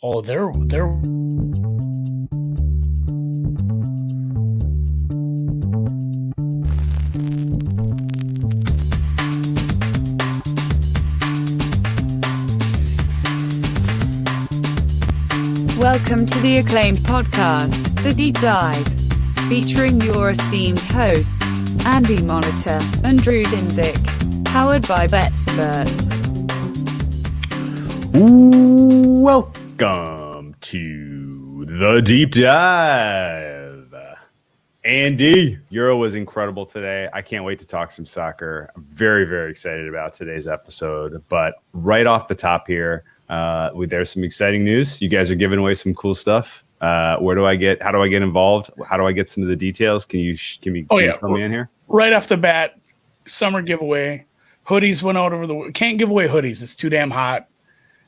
Oh, they're Welcome to the acclaimed podcast, The Deep Dive, featuring your esteemed hosts, Andy Monitor and Drew Dinzik, powered by BETSPERTS. Welcome to The Deep Dive. Andy, Euro was incredible today. I can't wait to talk some soccer. I'm very, very excited about today's episode. But right off the top here, there's some exciting news. You guys are giving away some cool stuff. How do I get involved? How do I get some of the details? Can you fill me in here? Right off the bat, summer giveaway. Hoodies went out can't give away hoodies. It's too damn hot.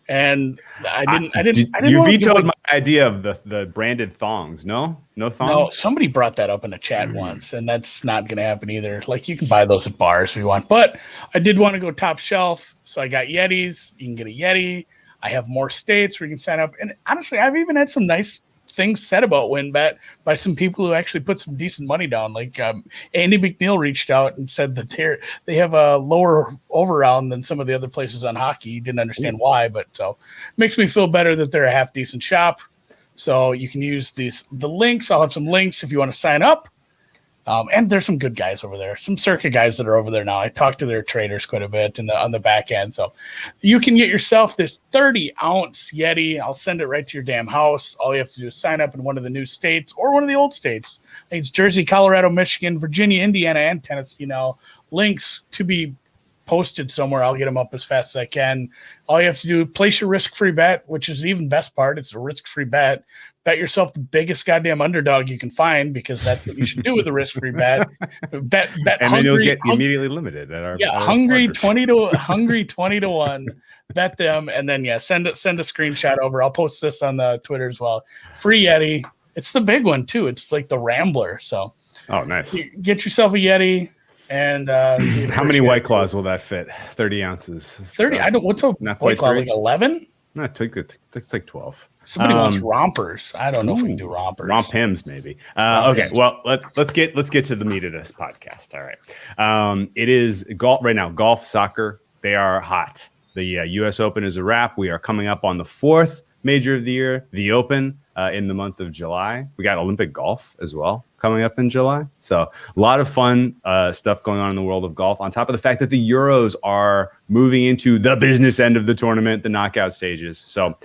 And I didn't. You vetoed my idea of the branded thongs. No thongs. No, somebody brought that up in a chat once, and that's not going to happen either. Like, you can buy those at bars if you want, but I did want to go top shelf, so I got Yetis. You can get a Yeti. I have more states where you can sign up, and honestly, I've even had some nice things said about WinBet by some people who actually put some decent money down. Like Andy McNeil reached out and said that they have a lower over-round than some of the other places on hockey. He didn't understand why, but so it makes me feel better that they're a half decent shop. So you can use the links. I'll have some links if you want to sign up. And there's some good guys over there, some Circa guys that are over there now. I talked to their traders quite a bit on the back end. So you can get yourself this 30-ounce Yeti. I'll send it right to your damn house. All you have to do is sign up in one of the new states or one of the old states. I think it's Jersey, Colorado, Michigan, Virginia, Indiana, and Tennessee now. Links to be posted somewhere. I'll get them up as fast as I can. All you have to do, place your risk-free bet, which is the even best part. It's a risk-free bet. Bet yourself the biggest goddamn underdog you can find, because that's what you should do with a risk-free bet. Bet, and then you'll get immediately limited at our hungry partners. 20 to 1. Bet them, and then send a screenshot over. I'll post this on the Twitter as well. Free Yeti. It's the big one too. It's like the Rambler. So nice. Get yourself a Yeti. And how many White Claws will that fit? 30 ounces. 30. I don't. What's a White Claw? Like 11? No, it's like 12. Somebody wants rompers. I don't know if we can do rompers. Romp hymns, maybe. Okay, well, let's get to the meat of this podcast. All right. It is golf right now. Golf, soccer, they are hot. The U.S. Open is a wrap. We are coming up on the fourth major of the year, the Open, in the month of July. We got Olympic golf as well coming up in July. So a lot of fun stuff going on in the world of golf, on top of the fact that the Euros are moving into the business end of the tournament, the knockout stages. So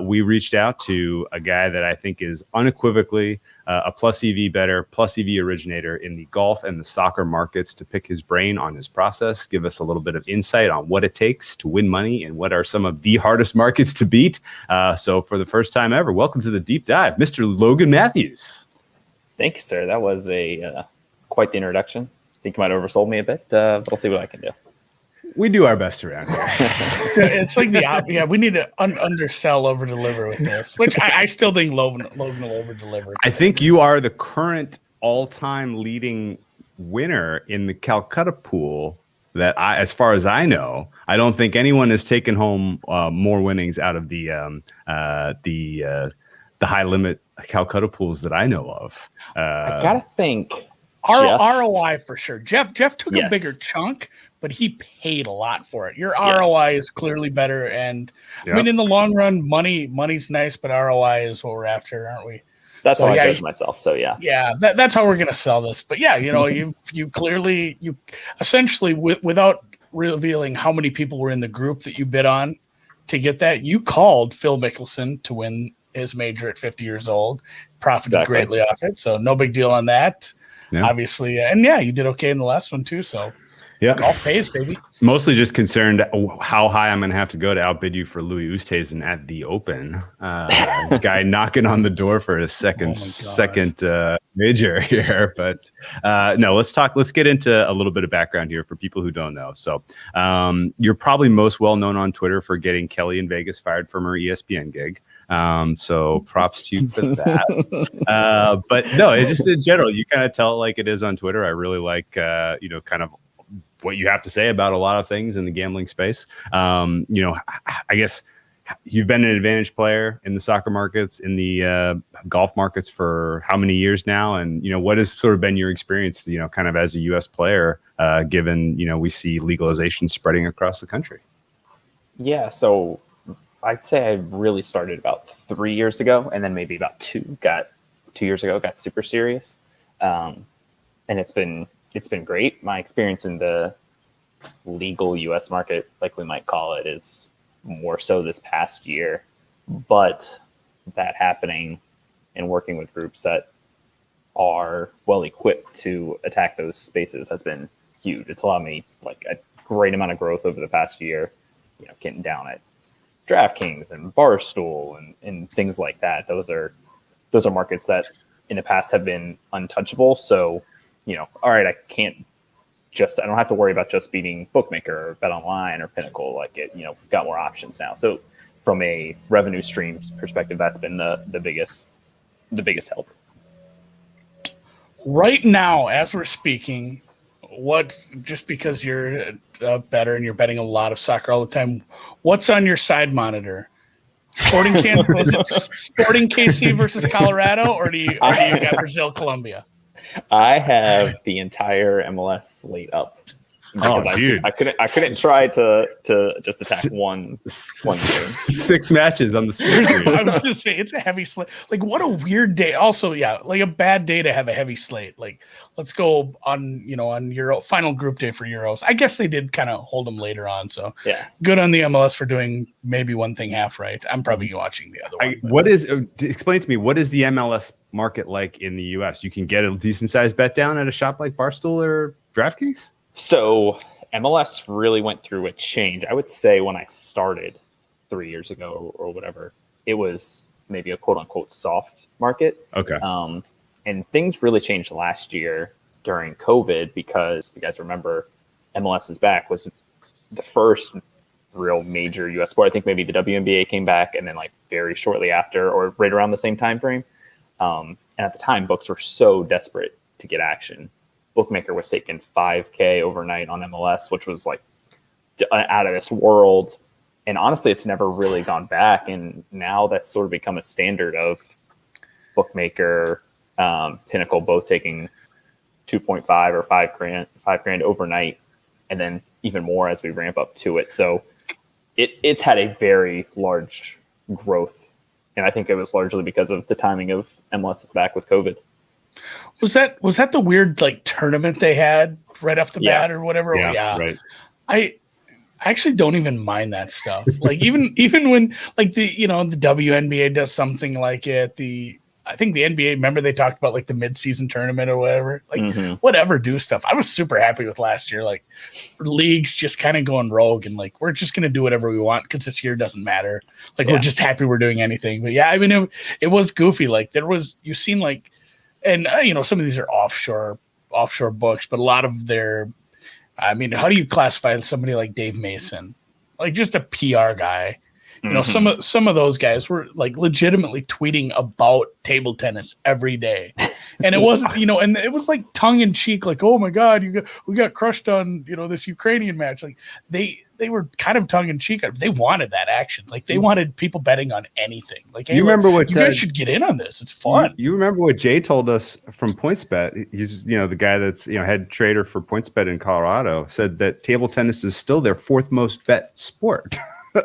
we reached out to a guy that I think is unequivocally a plus EV bettor, plus EV originator in the golf and the soccer markets, to pick his brain on his process, give us a little bit of insight on what it takes to win money and what are some of the hardest markets to beat. So for the first time ever, welcome to the Deep Dive, Mr. Logan Matthews. Thank you, sir. That was quite the introduction. I think you might have oversold me a bit, but I'll see what I can do. We do our best around here. It's like we need to undersell, over deliver with this, which I still think Logan will over deliver. I think you are the current all-time leading winner in the Calcutta pool. That as far as I know, I don't think anyone has taken home more winnings out of the high limit Calcutta pools that I know of. I gotta think ROI for sure. Jeff took a bigger chunk, but he paid a lot for it. Your ROI is clearly better, and I mean, in the long run, money's nice, but ROI is what we're after, aren't we? That's how I judge myself. So yeah, that's how we're gonna sell this. But you essentially, without revealing how many people were in the group that you bid on to get that, you called Phil Mickelson to win his major at 50 years old, profited greatly off it. So no big deal on that. Yeah. Obviously. And you did okay in the last one too. So golf pays, baby. Mostly just concerned how high I'm going to have to go to outbid you for Louis Oosthuizen at the Open. Guy knocking on the door for his second major here. But no, let's get into a little bit of background here for people who don't know. So you're probably most well known on Twitter for getting Kelly in Vegas fired from her ESPN gig. So props to you for that. But no, it's just in general, you kind of tell it like it is on Twitter. I really like, kind of what you have to say about a lot of things in the gambling space. I guess you've been an advantage player in the soccer markets, in the golf markets for how many years now? And, what has sort of been your experience, kind of as a U.S. player, given, we see legalization spreading across the country? Yeah, so I'd say I really started about 3 years ago, and then maybe about 2 years ago, got super serious. And it's been great. My experience in the legal U.S. market, like we might call it, is more so this past year. But that happening and working with groups that are well equipped to attack those spaces has been huge. It's allowed me like a great amount of growth over the past year, getting down at DraftKings and Barstool and things like that. Those are markets that in the past have been untouchable. So, all right, I don't have to worry about just beating Bookmaker or BetOnline or Pinnacle. We've got more options now. So from a revenue stream perspective, that's been the biggest help. Right now, as we're speaking, just because you're a bettor and you're betting a lot of soccer all the time, what's on your side monitor? Sporting KC versus Colorado, or do you got Brazil, Colombia? I have the entire MLS slate up. Dude, I couldn't try to just attack one game. 6 matches on the screen. I was going to say, it's a heavy slate. Like, what a weird day. Also, yeah, like a bad day to have a heavy slate. Like, let's go on Euro final group day for Euros. I guess they did kind of hold them later on. So yeah, good on the MLS for doing maybe one thing half right. I'm probably watching the other one. Explain to me, what is the MLS market like in the US? You can get a decent sized bet down at a shop like Barstool or DraftKings? So MLS really went through a change. I would say when I started 3 years ago or whatever, it was maybe a quote unquote soft market. Okay. And things really changed last year during COVID because, if you guys remember, MLS is Back was the first real major US sport. I think maybe the WNBA came back and then like very shortly after or right around the same time frame. And at the time, books were so desperate to get action. Bookmaker was taking $5,000 overnight on MLS, which was like out of this world. And honestly, it's never really gone back. And now that's sort of become a standard of Bookmaker, Pinnacle, both taking 2.5 or $5,000 overnight, and then even more as we ramp up to it. So it's had a very large growth. And I think it was largely because of the timing of MLS is Back with COVID. Was that the weird like tournament they had right off the bat or whatever? Yeah, right. I actually don't even mind that stuff. Like even when like the WNBA does something like it, I think the NBA, remember they talked about like the mid-season tournament or whatever, like whatever, do stuff. I was super happy with last year. Like leagues just kind of going rogue and like, we're just going to do whatever we want because this year doesn't matter. Like we're just happy we're doing anything. But yeah, I mean, it was goofy. Like you've seen like, and some of these are offshore books, but a lot of their, I mean, how do you classify somebody like Dave Mason? Like just a PR guy. Some of those guys were like legitimately tweeting about table tennis every day. And it wasn't, and it was like tongue in cheek, like, oh my God, we got crushed on, this Ukrainian match. Like they were kind of tongue in cheek. They wanted that action. Like they wanted people betting on anything. Like, hey, you remember what you guys should get in on this. It's fun. You remember what Jay told us from PointsBet? He's, the guy that's, head trader for PointsBet in Colorado, said that table tennis is still their 4th most bet sport.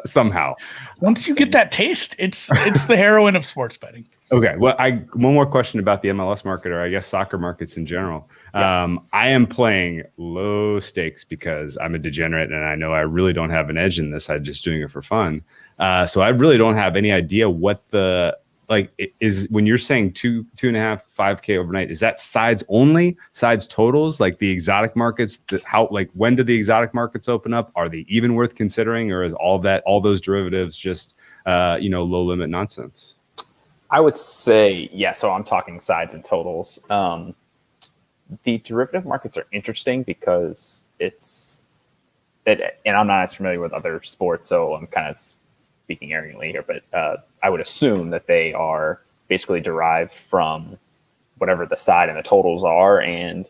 Somehow, once you get that taste, it's the heroin of sports betting. Okay, well, one more question about the MLS market, or I guess soccer markets in general. I am playing low stakes because I'm a degenerate, and I know I really don't have an edge in this. I'm just doing it for fun, so I really don't have any idea what the is when you're saying 2.5, $5,000 overnight. Is that sides only, sides totals, like the exotic markets? When do the exotic markets open up? Are they even worth considering, or is all those derivatives just low limit nonsense? I would say so I'm talking sides and totals. The derivative markets are interesting because and I'm not as familiar with other sports, so I'm kind of speaking arrogantly here, but I would assume that they are basically derived from whatever the side and the totals are, and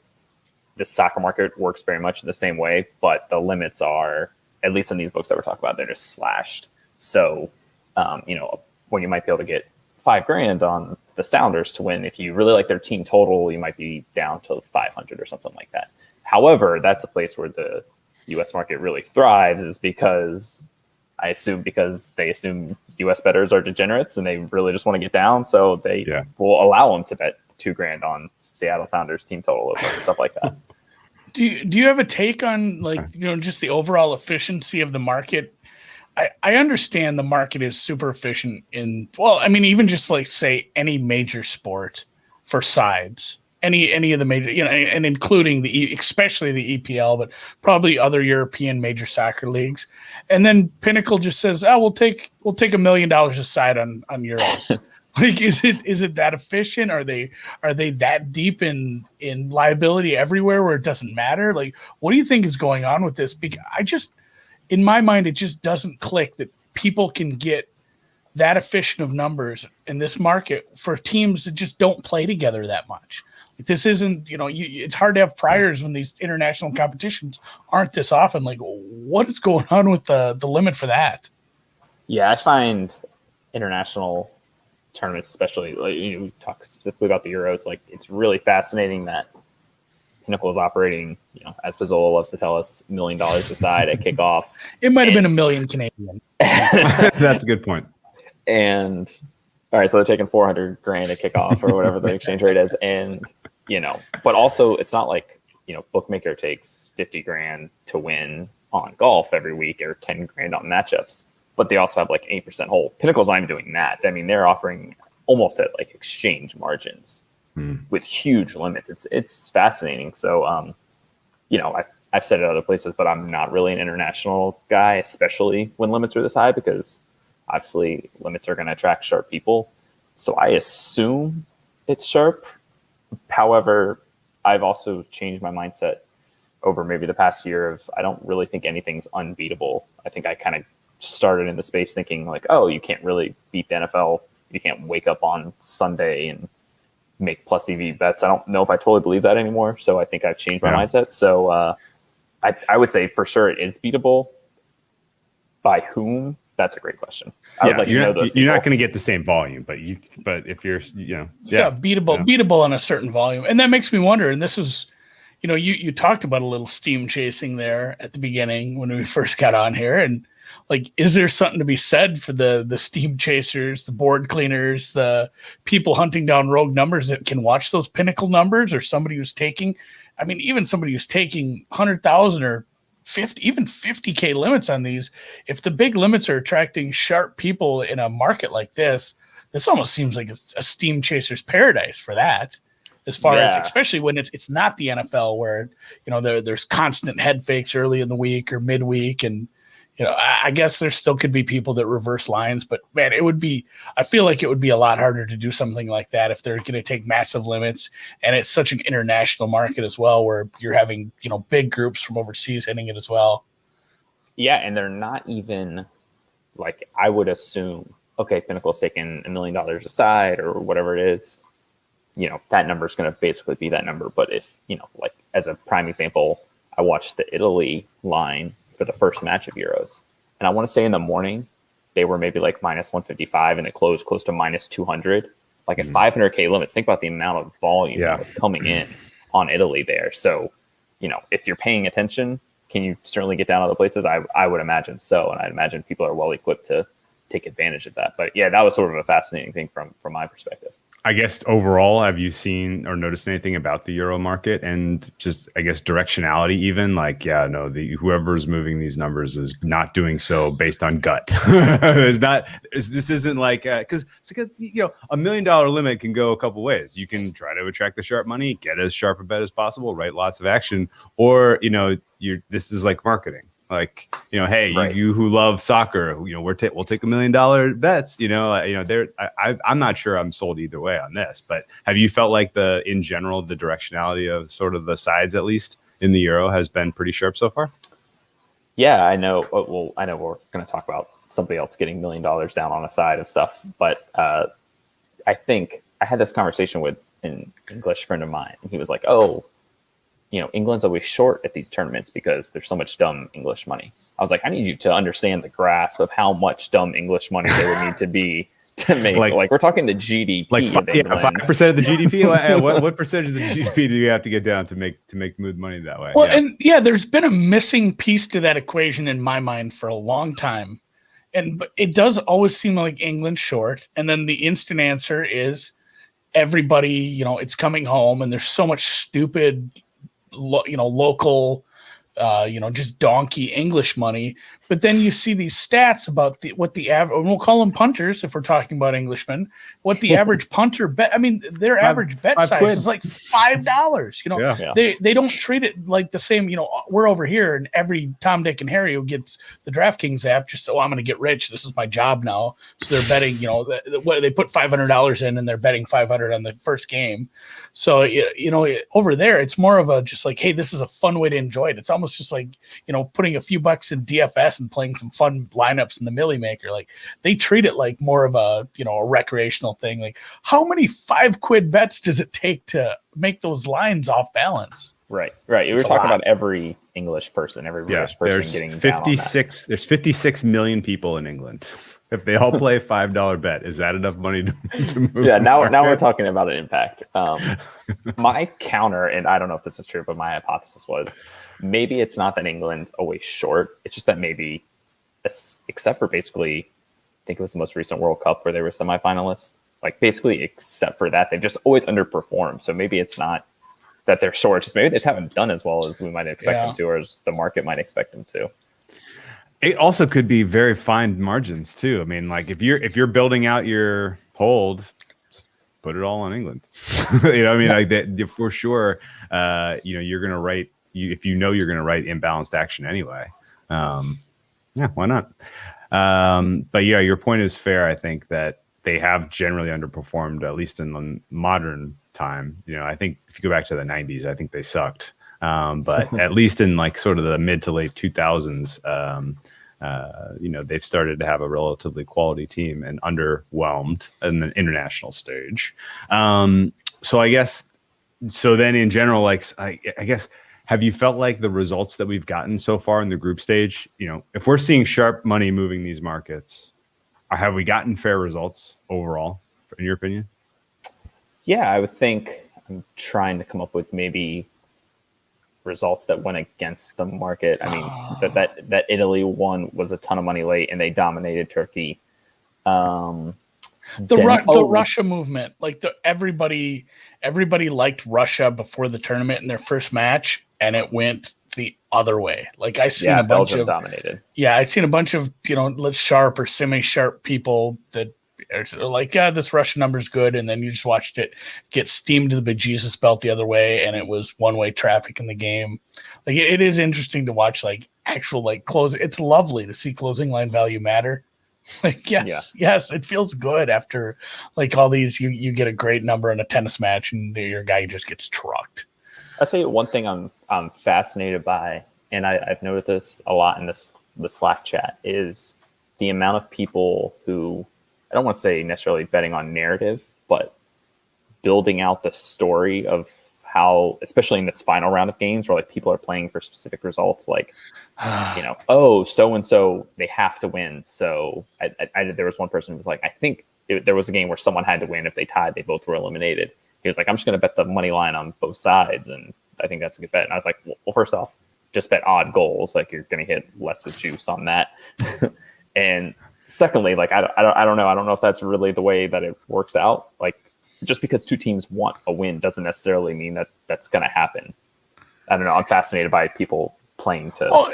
the soccer market works very much in the same way, but the limits are, at least in these books that we're talking about, they're just slashed. So when you might be able to get $5,000 on the Sounders to win. If you really like their team total, you might be down to 500 or something like that. However, that's a place where the U.S. market really thrives, is because they assume U.S. bettors are degenerates and they really just want to get down, so they will allow them to bet $2,000 on Seattle Sounders team total and stuff like that. Do you have a take on just the overall efficiency of the market? I understand the market is super efficient even just like say any major sport for sides, any of the major, and including especially the EPL, but probably other European major soccer leagues. And then Pinnacle just says, "Oh, we'll take $1 million a side on Euros." Like, is it that efficient? Are they that deep in liability everywhere where it doesn't matter? Like, what do you think is going on with this? Because in my mind, it just doesn't click that people can get that efficient of numbers in this market for teams that just don't play together that much. Like, this isn't, it's hard to have priors when these international competitions aren't this often. Like, what is going on with the limit for that? Yeah, I find international tournaments, especially we talk specifically about the Euros, like, it's really fascinating that Pinnacle is operating, as Pizzola loves to tell us, $1 million aside at kickoff. It might have been $1 million Canadian. That's a good point. And all right, so they're taking $400,000 at kickoff or whatever the exchange rate is, and but also it's not like bookmaker takes $50,000 to win on golf every week or $10,000 on matchups, but they also have like 8% hold. Pinnacle's not even doing that. I mean, they're offering almost at like exchange margins. With huge limits. It's fascinating. So, I've said it other places, but I'm not really an international guy, especially when limits are this high, because obviously limits are going to attract sharp people. So I assume it's sharp. However, I've also changed my mindset over maybe the past year of, I don't really think anything's unbeatable. I think I kind of started in the space thinking like, oh, you can't really beat the NFL. You can't wake up on Sunday and make plus EV bets. I don't know if I totally believe that anymore. So I think I've changed my mindset. So I would say for sure it is beatable. By whom? That's a great question. I would like to know those people. You're not going to get the same volume, but if you're, beatable on a certain volume. And that makes me wonder, and this is, you talked about a little steam chasing there at the beginning when we first got on here. And like, is there something to be said for the steam chasers, the board cleaners, the people hunting down rogue numbers that can watch those Pinnacle numbers, or somebody who's taking, even somebody who's taking 100,000 or 50K limits on these? If the big limits are attracting sharp people in a market like this almost seems like a steam chaser's paradise for that. As far as, especially when it's not the NFL where, there's constant head fakes early in the week or midweek. And, I guess there still could be people that reverse lines, but man, I feel like it would be a lot harder to do something like that if they're going to take massive limits. And it's such an international market as well, where you're having, big groups from overseas hitting it as well. Yeah. And they're not even like, I would assume, okay, Pinnacle's taking $1 million aside or whatever it is, that number is going to basically be that number. But if, like as a prime example, I watched the Italy line for the first match of Euros. And I want to say in the morning, they were maybe like minus 155 and it closed close to minus 200. Like at 500K limits, think about the amount of volume that was coming in on Italy there. So, if you're paying attention, can you certainly get down other places? I would imagine so. And I'd imagine people are well equipped to take advantage of that. But yeah, that was sort of a fascinating thing from my perspective. I guess overall, have you seen or noticed anything about the Euro market and just, I guess, directionality even? Like, whoever's moving these numbers is not doing so based on gut. This isn't like, because it's like $1 million limit can go a couple ways. You can try to attract the sharp money, get as sharp a bet as possible, write lots of action, or, this is like marketing. Like, hey, you who love soccer, we'll take $1 million bets. I'm not sure I'm sold either way on this, but have you felt like in general, the directionality of sort of the sides, at least in the Euro, has been pretty sharp so far? Yeah, I know. Well, I know we're going to talk about somebody else getting $1 million down on a side of stuff, but I think I had this conversation with an English friend of mine, and he was like, "Oh, England's always short at these tournaments because there's so much dumb English money. I was like, I need you to understand the grasp of how much dumb English money there would need to be to make, like we're talking the GDP, like of England. 5% of the GDP. what percentage of the GDP do you have to get down to make move money that way? Well, and there's been a missing piece to that equation in my mind for a long time, but it does always seem like England's short, and then the instant answer is everybody, it's coming home, and there's so much stupid, local, just donkey English money. But then you see these stats about what the average, and we'll call them punters if we're talking about Englishmen, what the average punter bet. I mean, their average bet size is like $5. They don't treat it like the same. We're over here, and every Tom, Dick, and Harry who gets the DraftKings app just, I'm going to get rich. This is my job now. So they're betting, they put $500 in, and they're betting 500 on the first game. So, over there, it's more of a just like, hey, this is a fun way to enjoy it. It's almost just like, putting a few bucks in DFS and playing some fun lineups in the Millie Maker. Like, they treat it like more of a, a recreational thing. Like, how many $5 bets does it take to make those lines off balance? Right. You were talking about every English person, every British person getting 56. There's 56 million people in England. If they all play $5 bet, is that enough money to move? Yeah, now we're talking about an impact. My counter, and I don't know if this is true, but my hypothesis was maybe it's not that England's always short. It's just that maybe, except for basically, I think it was the most recent World Cup where they were semifinalists. Like, basically, except for that, they've just always underperformed. So maybe it's not that they're short. Just maybe they just haven't done as well as we might expect them to, or as the market might expect them to. It also could be very fine margins too. I mean, like if you're building out your hold, just put it all on England. Like that for sure. You're gonna write if you're gonna write imbalanced action anyway. Why not? But yeah, your point is fair. I think that they have generally underperformed, at least in the modern time. I think if you go back to the 90s, I think they sucked. But at least in like sort of the mid to late 2000s, they've started to have a relatively quality team and underwhelmed in the international stage. So then in general, like, I guess, have you felt like the results that we've gotten so far in the group stage, if we're seeing sharp money moving these markets, have we gotten fair results overall, in your opinion? Yeah, I would think. I'm trying to come up with maybe results that went against the market. I mean, that Italy won was a ton of money late, and they dominated Turkey. The Russia movement, like everybody liked Russia before the tournament in their first match, and it went the other way. Like I seen a bunch Belgium of dominated. Yeah, I seen a bunch of sharp or semi-sharp people that are like, this Russian number's good, and then you just watched it get steamed to the bejesus belt the other way, and it was one-way traffic in the game. Like it is interesting to watch like actual like close. It's lovely to see closing line value matter. Like yes, it feels good after like all these. You get a great number in a tennis match, and your guy just gets trucked. I'll tell you one thing I'm fascinated by, and I've noticed this a lot in the Slack chat, is the amount of people who, I don't want to say necessarily betting on narrative, but building out the story of how, especially in this final round of games where like people are playing for specific results, like, so-and-so, they have to win. So there was one person who was like, I think there was a game where someone had to win. If they tied, they both were eliminated. He was like, I'm just going to bet the money line on both sides. And I think that's a good bet. And I was like, well, first off, just bet odd goals. Like you're going to hit less with juice on that. And secondly, like, I don't know. I don't know if that's really the way that it works out. Like, just because two teams want a win doesn't necessarily mean that that's going to happen. I don't know. I'm fascinated by people playing to. Well,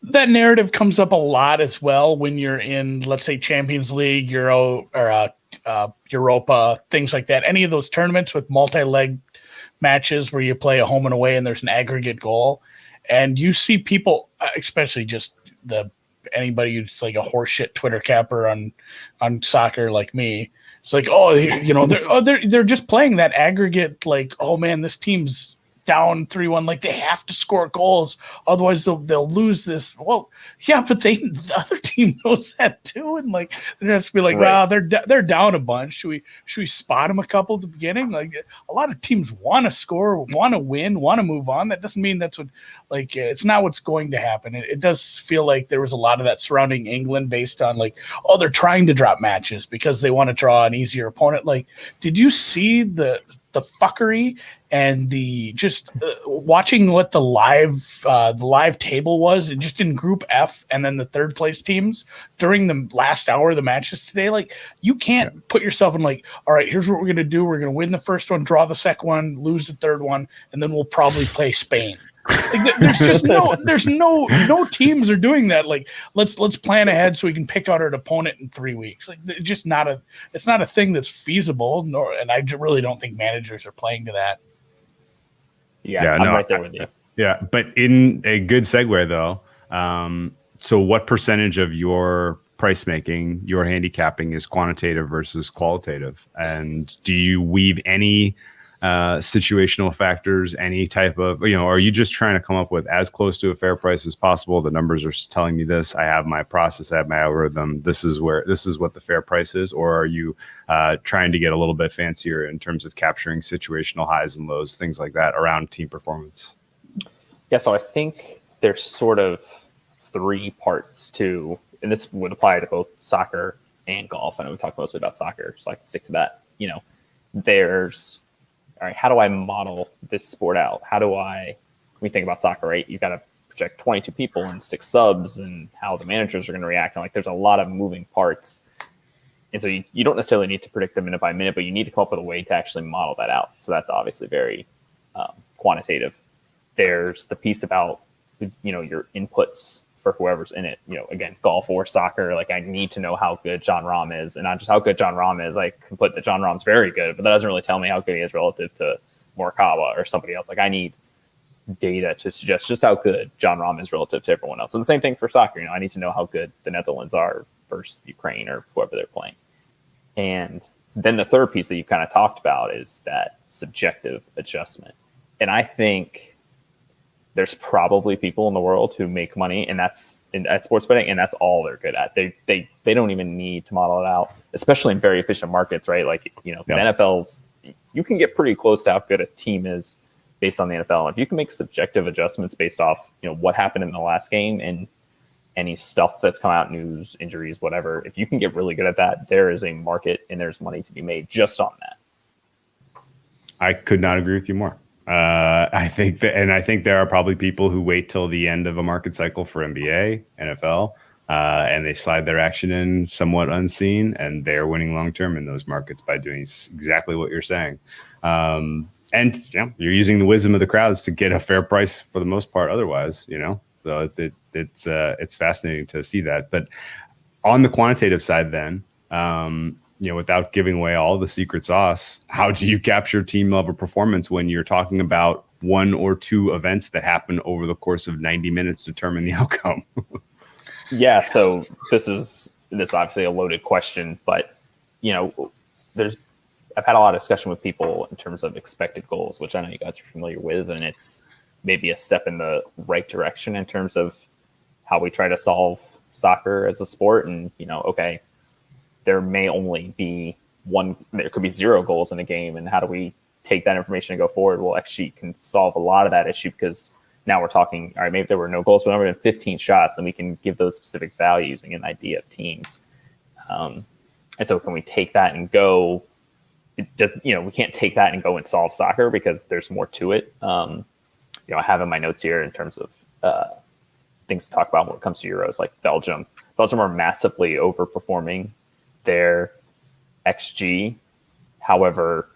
that narrative comes up a lot as well when you're in, let's say, Champions League, Euro, or Europa, things like that. Any of those tournaments with multi-leg matches where you play a home and away and there's an aggregate goal, and you see people, especially just anybody who's like a horseshit Twitter capper on soccer like me. It's like, they're just playing that aggregate, like, oh man, this team's down 3-1. Like, they have to score goals, otherwise they'll lose this. Well, yeah, but the other team knows that too, and like they're just be like, Right. they're down a bunch. Should we spot them a couple at the beginning? Like, a lot of teams want to score, want to win, want to move on. That doesn't mean that's what, like, it's not what's going to happen. It does feel like there was a lot of that surrounding England based on like, oh, they're trying to drop matches because they want to draw an easier opponent. Like, did you see the fuckery and the just watching what the live table was, and just in Group F, and then the third place teams during the last hour of the matches today? Like, you can't put yourself in like, all right, here's what we're gonna do. We're gonna win the first one, draw the second one, lose the third one, and then we'll probably play Spain. Like, there's just no teams are doing that. Like, let's plan ahead so we can pick out our opponent in 3 weeks. Like, it's just not a thing that's feasible. And I really don't think managers are playing to that. Yeah, I'm right there with you. Yeah, but in a good segue though, so what percentage of your price making, your handicapping, is quantitative versus qualitative? And do you weave any situational factors, any type of, are you just trying to come up with as close to a fair price as possible? The numbers are telling me this. I have my process, I have my algorithm. This is what the fair price is. Or are you trying to get a little bit fancier in terms of capturing situational highs and lows, things like that around team performance? Yeah, so I think there's sort of 3 parts to, and this would apply to both soccer and golf. I know we talked mostly about soccer, so I can stick to that. There's, all right, how do I model this sport out? When we think about soccer, right, you've got to project 22 people and 6 subs and how the managers are going to react. And like, there's a lot of moving parts. And so you don't necessarily need to predict them minute by minute, but you need to come up with a way to actually model that out. So that's obviously very quantitative. There's the piece about, your inputs for whoever's in it. Again, golf or soccer, like, I need to know how good John Rahm is, and not just how good John Rahm is. I can put that John Rahm's very good, but that doesn't really tell me how good he is relative to Morikawa or somebody else. Like, I need data to suggest just how good John Rahm is relative to everyone else. And the same thing for soccer. I need to know how good the Netherlands are versus Ukraine or whoever they're playing. And then the third piece that you kind of talked about is that subjective adjustment. And I think there's probably people in the world who make money, and that's at sports betting, and that's all they're good at. They don't even need to model it out, especially in very efficient markets, right? Like, the NFL's, you can get pretty close to how good a team is based on the NFL. If you can make subjective adjustments based off, what happened in the last game and any stuff that's come out, news, injuries, whatever, if you can get really good at that, there is a market and there's money to be made just on that. I could not agree with you more. I think there are probably people who wait till the end of a market cycle for NBA, NFL, and they slide their action in somewhat unseen, and they're winning long term in those markets by doing exactly what you're saying. And you're using the wisdom of the crowds to get a fair price for the most part. Otherwise, so it's fascinating to see that. But on the quantitative side, then. Without giving away all the secret sauce, how do you capture team level performance when you're talking about 1 or 2 events that happen over the course of 90 minutes determine the outcome? Yeah, so this is obviously a loaded question, but I've had a lot of discussion with people in terms of expected goals, which I know you guys are familiar with, and it's maybe a step in the right direction in terms of how we try to solve soccer as a sport. And okay, there may only be there could be 0 goals in a game. And how do we take that information and go forward? Well, XG can solve a lot of that issue, because now we're talking, all right, maybe there were no goals, but there were 15 shots, and we can give those specific values and get an idea of teams. And so can we take that and go, we can't take that and go and solve soccer, because there's more to it. I have in my notes here in terms of things to talk about when it comes to Euros, like Belgium. Belgium are massively overperforming their XG. However,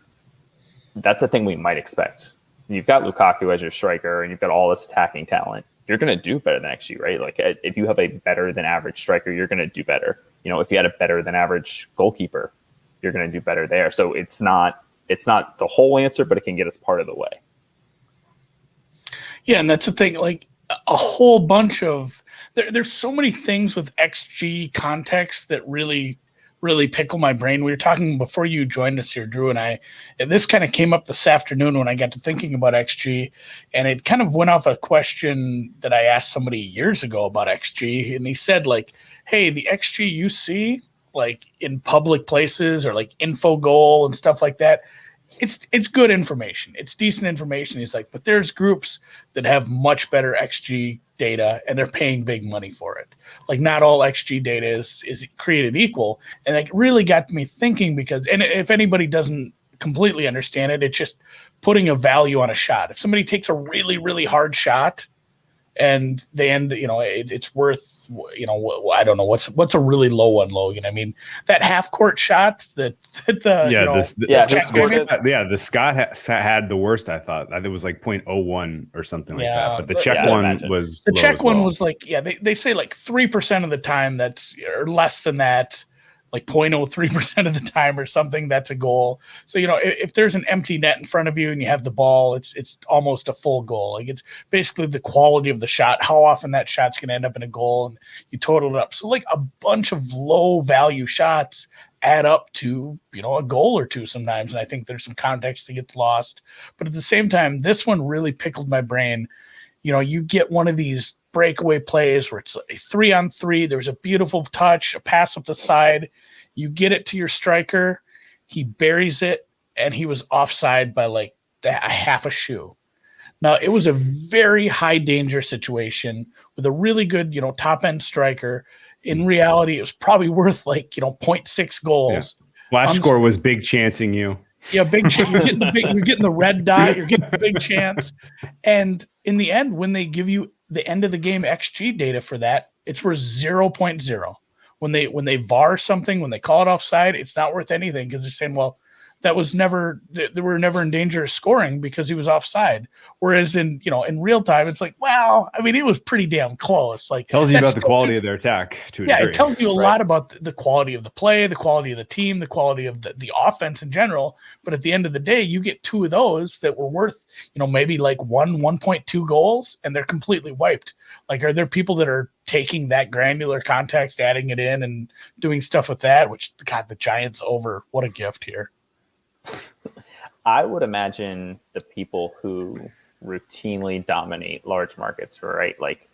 that's a thing we might expect. You've got Lukaku as your striker, and you've got all this attacking talent. You're going to do better than XG, right? Like, if you have a better than average striker, you're going to do better. If you had a better than average goalkeeper, you're going to do better there. So it's not the whole answer, but it can get us part of the way. Yeah, and that's the thing. Like, a whole bunch of there's so many things with XG context that really really pickle my brain. We were talking before you joined us here, Drew and I, and this kind of came up this afternoon when I got to thinking about XG, and it kind of went off a question that I asked somebody years ago about XG, and he said like, hey, the XG you see like in public places or like info goal and stuff like that, it's good information. It's decent information. He's like, but there's groups that have much better XG data and they're paying big money for it. Like not all XG data is created equal. And it really got me thinking because, and if anybody doesn't completely understand it, it's just putting a value on a shot. If somebody takes a really, really hard shot and they end, it's worth, I don't know what's a really low one, Logan. I mean, that half court shot the Scott had the worst. I thought it was like 0.01 or something like that. But the Czech one was the Czech one was like, they say like 3% of the time that's or less than that. Like 0.03% of the time or something, that's a goal. So, if there's an empty net in front of you and you have the ball, it's almost a full goal. Like it's basically the quality of the shot, how often that shot's going to end up in a goal, and you total it up. So like a bunch of low value shots add up to, a goal or two sometimes. And I think there's some context that gets lost. But at the same time, this one really pickled my brain. You get one of these breakaway plays where it's a 3-on-3. There's a beautiful touch, a pass up the side. You get it to your striker. He buries it, and he was offside by like a half a shoe. Now, it was a very high danger situation with a really good, top end striker. In reality, it was probably worth like, 0.6 goals. Yeah. Flash score was big chancing you. Yeah, big chance. You're getting the red dot. You're getting the big chance. And in the end, when they give you the end of the game XG data for that, it's worth 0.0. When they VAR something, when they call it offside, it's not worth anything because they're saying, well, they were never in danger of scoring because he was offside. Whereas in real time, it's like, well, I mean, it was pretty damn close. Like tells you about the quality of their attack to a degree. It tells you a lot about the quality of the play, the quality of the team, the quality of the offense in general. But at the end of the day, you get two of those that were worth, maybe like 1.2 goals, and they're completely wiped. Like, are there people that are taking that granular context, adding it in, and doing stuff with that? Which, God, the Giants over. What a gift here. I would imagine the people who routinely dominate large markets, right? Like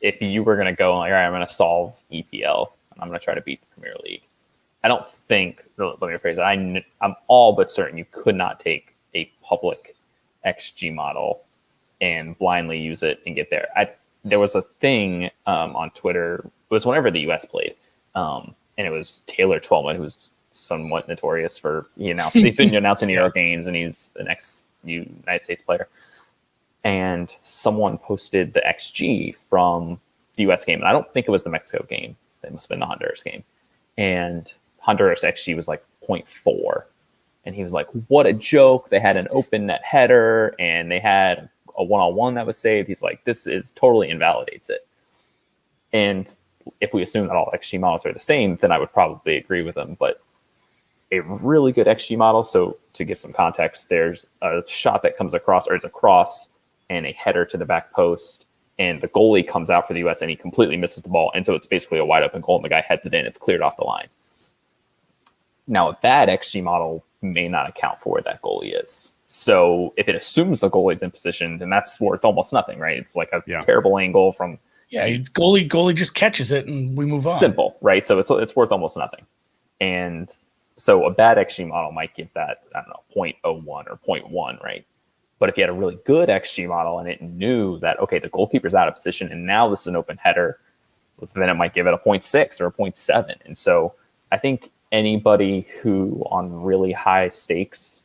if you were going to go like, all right, I'm going to solve EPL and I'm going to try to beat the Premier League. I don't think, let me rephrase it. I'm all but certain you could not take a public XG model and blindly use it and get there. There was a thing on Twitter. It was whenever the US played. And it was Taylor Twellman, who's somewhat notorious for he's been announcing Euro games and he's an ex-United States player. And someone posted the XG from the US game. And I don't think it was the Mexico game. It must have been the Honduras game. And Honduras XG was like 0.4. And he was like, what a joke. They had an open net header and they had a one-on-one that was saved. He's like, this is totally invalidates it. And if we assume that all XG models are the same, then I would probably agree with him. But a really good XG model. So to give some context, there's a shot that comes across, or it's a cross and a header to the back post, and the goalie comes out for the US and he completely misses the ball. And so it's basically a wide open goal and the guy heads it in. It's cleared off the line. Now, a bad XG model may not account for where that goalie is. So if it assumes the goalie's in position, then that's worth almost nothing, right? It's like a terrible angle from... Yeah, goalie just catches it and we move on. Simple, right? So it's worth almost nothing. And so a bad XG model might give that, I don't know, 0.01 or 0.1, right? But if you had a really good XG model and it knew that, okay, the goalkeeper's out of position and now this is an open header, then it might give it a 0.6 or a 0.7. And so I think anybody who on really high stakes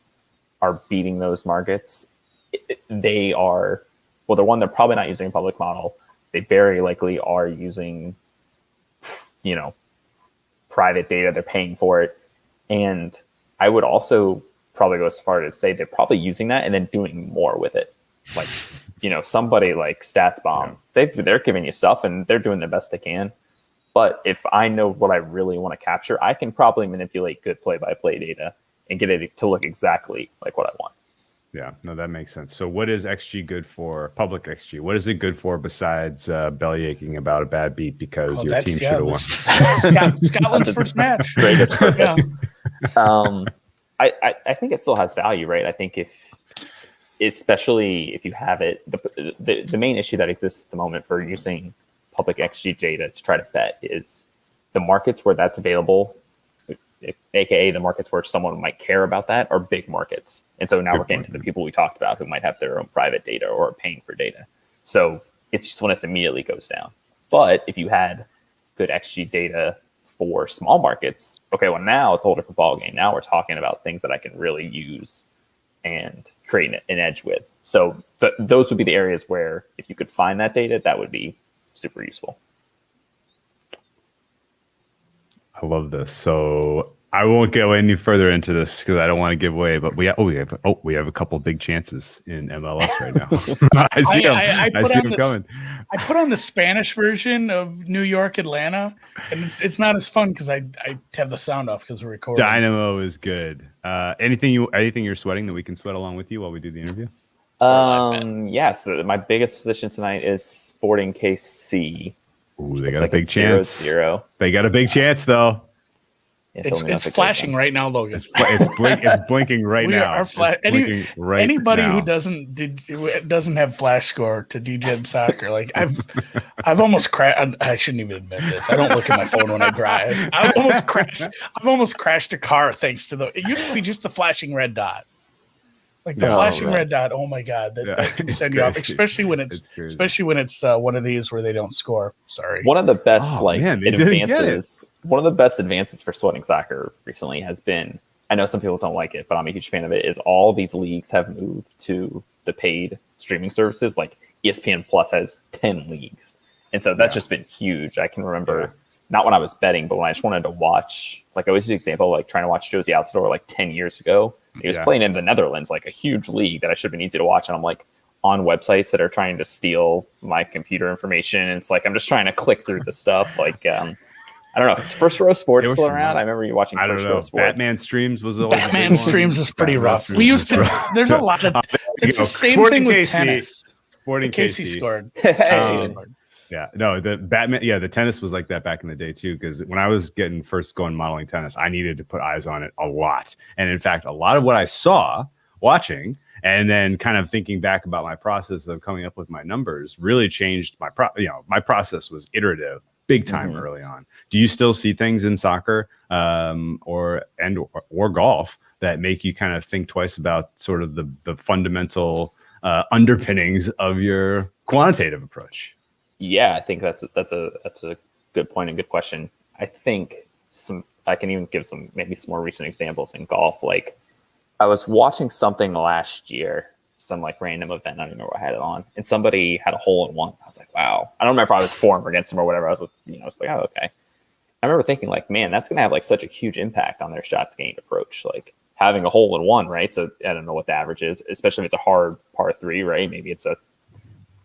are beating those markets, they are, well, they're probably not using a public model. They very likely are using, private data. They're paying for it. And I would also probably go as far as to say they're probably using that and then doing more with it. Like, somebody like StatsBomb, they're giving you stuff and they're doing the best they can. But if I know what I really want to capture, I can probably manipulate good play-by-play data and get it to look exactly like what I want. Yeah, no, that makes sense. So what is XG good for? Public XG. What is it good for besides belly aching about a bad beat because your team should have won? Scotland's first match. Greatest purpose. I think it still has value, right? I think especially if you have it, the main issue that exists at the moment for using public XG data to try to bet is the markets where that's available, aka the markets where someone might care about that, are big markets. And so now we're getting to the people we talked about who might have their own private data or are paying for data. So it's just when it immediately goes down. But if you had good XG data for small markets, okay, well, now it's a whole different ballgame. Now we're talking about things that I can really use and create an edge with. So those would be the areas where if you could find that data, that would be super useful. I love this. So I won't go any further into this because I don't want to give away. But we have a couple of big chances in MLS right now. I see them. I see them coming. I put on the Spanish version of New York, Atlanta, and it's not as fun because I have the sound off because we're recording. Dynamo is good. Anything you're sweating that we can sweat along with you while we do the interview? Yes. My biggest position tonight is Sporting KC. Ooh, they got a big chance. 0-0. They got a big chance, though. Yeah, it's flashing right now, Logan. It's blinking right now. Anybody who doesn't have flash score to DJ soccer, like I've almost crashed. I shouldn't even admit this. I don't look at my phone when I drive. I've almost crashed a car thanks to it used to be just the flashing red dot. Like the flashing red dot, oh my God, that can send you off, especially when it's one of these where they don't score. Sorry. One of the best advances. One of the best advances for sweating soccer recently has been. I know some people don't like it, but I'm a huge fan of it. Is all these leagues have moved to the paid streaming services. Like ESPN Plus has 10 leagues, and so that's just been huge. I can remember. Not when I was betting, but when I just wanted to watch, like I always do example, like trying to watch Josie Altidore like 10 years ago. He was playing in the Netherlands, like a huge league that I should have been easy to watch. And I'm like on websites that are trying to steal my computer information. And it's like, I'm just trying to click through the stuff. Like, I don't know. It's First Row Sports still around. I remember you watching First Row Sports. Batman Streams was always Batman Streams is pretty rough. We used to, there's a lot of, it's the same thing with tennis. Sporting KC scored. Yeah, no, the tennis was like that back in the day too. Because when I was first going modeling tennis, I needed to put eyes on it a lot. And in fact, a lot of what I saw watching and then kind of thinking back about my process of coming up with my numbers really changed my process was iterative, big time early on. Do you still see things in soccer or golf that make you kind of think twice about sort of the fundamental underpinnings of your quantitative approach? Yeah, I think that's a good point and good question. I think I can even give some more recent examples in golf. Like I was watching something last year, some like random event. I don't remember what I had it on, and somebody had a hole in one. I was like, wow. I don't remember if I was for him or against him or whatever. I was like, oh, okay. I remember thinking like, man, that's going to have like such a huge impact on their shots gained approach. Like having a hole in one, right? So I don't know what the average is, especially if it's a hard par 3, right? Maybe it's a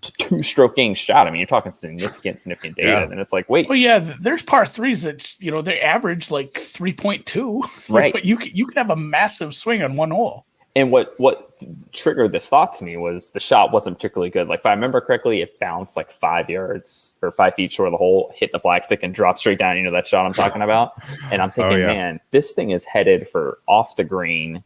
2-stroke gain shot. I mean, you're talking significant data, and it's like, wait. Well, yeah, there's par 3s that they average like 3.2. Right. But you could have a massive swing on one hole. And what triggered this thought to me was the shot wasn't particularly good. Like if I remember correctly, it bounced like 5 yards or 5 feet short of the hole, hit the flagstick, and dropped straight down. You know that shot I'm talking about. And I'm thinking, man, this thing is headed for off the green,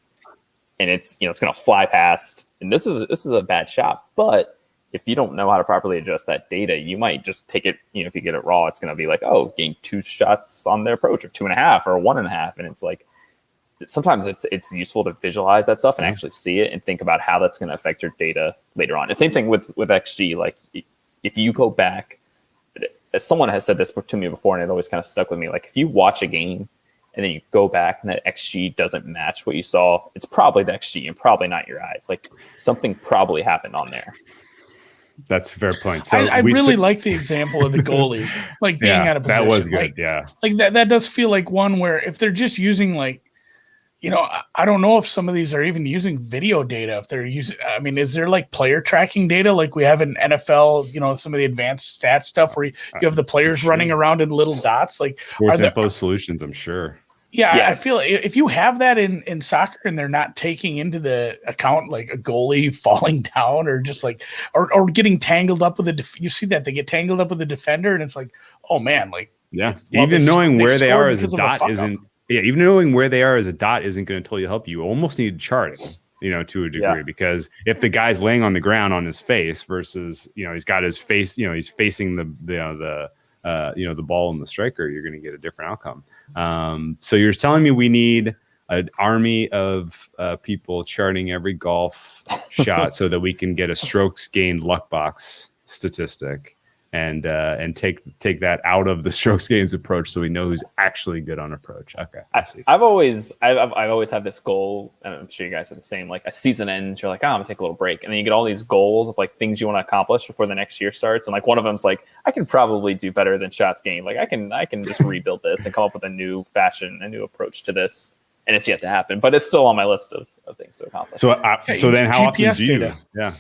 and it's it's going to fly past. And this is a bad shot, but if you don't know how to properly adjust that data, you might just take it, if you get it raw, it's going to be like, oh, gain 2 shots on their approach or 2.5 or 1.5. And it's like, sometimes it's useful to visualize that stuff and actually see it and think about how that's going to affect your data later on. And same thing with XG. Like if you go back, as someone has said this to me before, and it always kind of stuck with me. Like if you watch a game and then you go back and that XG doesn't match what you saw, it's probably the XG and probably not your eyes. Like something probably happened on there. That's a fair point. So I really like the example of the goalie, like being out of position. That was good. Like that does feel like one where if they're just using like, I don't know if some of these are even using video data. If they're using, I mean, is there like player tracking data like we have in NFL? Some of the advanced stat stuff where you have the players running around in little dots. Like Sports Info Solutions, I'm sure. Yeah, I feel if you have that in soccer and they're not taking into the account like a goalie falling down or just like or getting tangled up with you see that they get tangled up with the defender and it's like, oh man, like even knowing where they are as a dot isn't even knowing where they are as a dot isn't going to totally help you. You almost need charting, to a degree, because if the guy's laying on the ground on his face versus he's got his face, he's facing the ball and the striker, you're going to get a different outcome. So you're telling me we need an army of people charting every golf shot so that we can get a strokes gained luck box statistic and take that out of the strokes gains approach so we know who's actually good on approach. Okay, I see. I've always had this goal, and I'm sure you guys are the same. Like a season ends, you're like, I'm gonna take a little break, and then you get all these goals of like things you want to accomplish before the next year starts. And like one of them's like, I can probably do better than shots gained. Like I can just rebuild this and come up with a new approach to this. And it's yet to happen, but it's still on my list of things to accomplish. So then how GPS often do you? data. Yeah.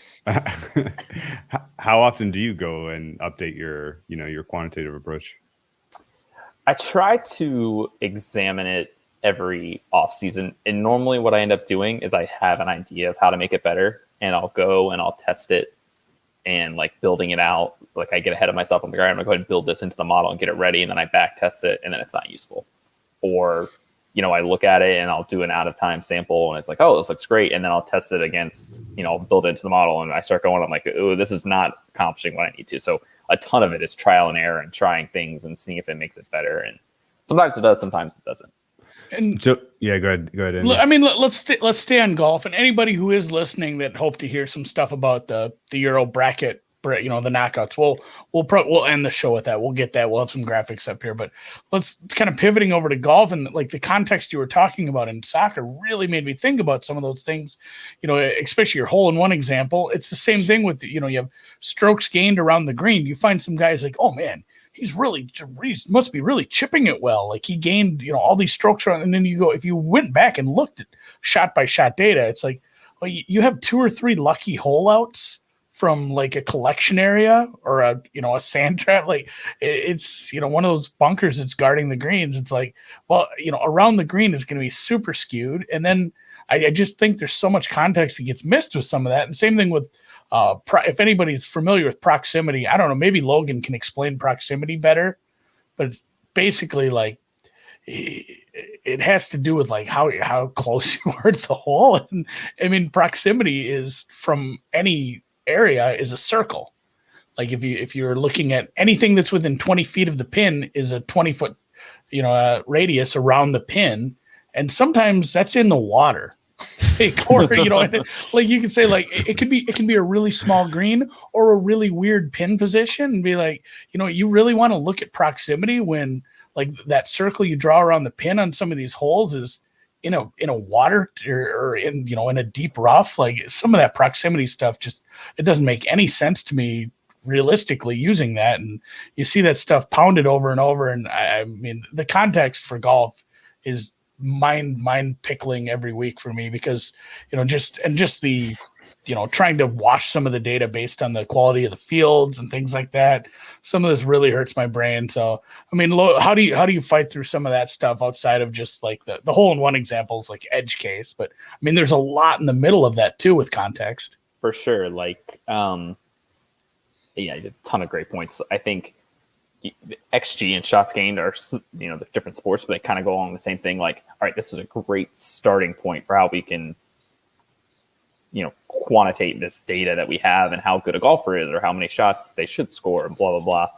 How often do you go and update your quantitative approach? I try to examine it every off season. And normally what I end up doing is I have an idea of how to make it better and I'll go and I'll test it and like building it out. Like I get ahead of myself. I'm like, all right, I'm gonna go ahead and build this into the model and get it ready. And then I back test it and then it's not useful. Or I look at it and I'll do an out of time sample and it's like, oh, this looks great. And then I'll test it against, build it into the model and I start going, I'm like, oh, this is not accomplishing what I need to. So a ton of it is trial and error and trying things and seeing if it makes it better. And sometimes it does, sometimes it doesn't. And so, yeah, go ahead. Andy. I mean, let's stay on golf, and anybody who is listening that hope to hear some stuff about the Euro bracket, the knockouts. We'll end the show with that. We'll get that. We'll have some graphics up here, but let's kind of pivoting over to golf and like the context you were talking about in soccer really made me think about some of those things. Especially your hole-in-one example. It's the same thing with you have strokes gained around the green. You find some guys like, oh man, he must be really chipping it well. Like he gained all these strokes around, and then you go if you went back and looked at shot by shot data, it's like, well, you have 2 or 3 lucky hole outs from like a collection area or a sand trap. Like it's one of those bunkers that's guarding the greens. It's like, well, around the green is going to be super skewed, and then I just think there's so much context that gets missed with some of that. And same thing with if anybody's familiar with proximity, I don't know, maybe Logan can explain proximity better, but basically like it has to do with like how close you are to the hole. And I mean, proximity is from any area is a circle. Like if you're looking at anything that's within 20 feet of the pin is a 20-foot radius around the pin, and sometimes that's in the water. Or like you can say like it can be a really small green or a really weird pin position, and be like, you really want to look at proximity when like that circle you draw around the pin on some of these holes is in a water or in in a deep rough. Like some of that proximity stuff just it doesn't make any sense to me realistically using that, and you see that stuff pounded over and over. And I mean the context for golf is mind pickling every week for me, because just the trying to wash some of the data based on the quality of the fields and things like that. Some of this really hurts my brain. So, I mean, how do you fight through some of that stuff outside of just like the hole-in-one examples, like edge case? But I mean, there's a lot in the middle of that too with context. For sure. Like, a ton of great points. I think XG and shots gained are, they're different sports, but they kind of go along the same thing. Like, all right, this is a great starting point for how we can, quantitate this data that we have and how good a golfer is or how many shots they should score and blah, blah, blah.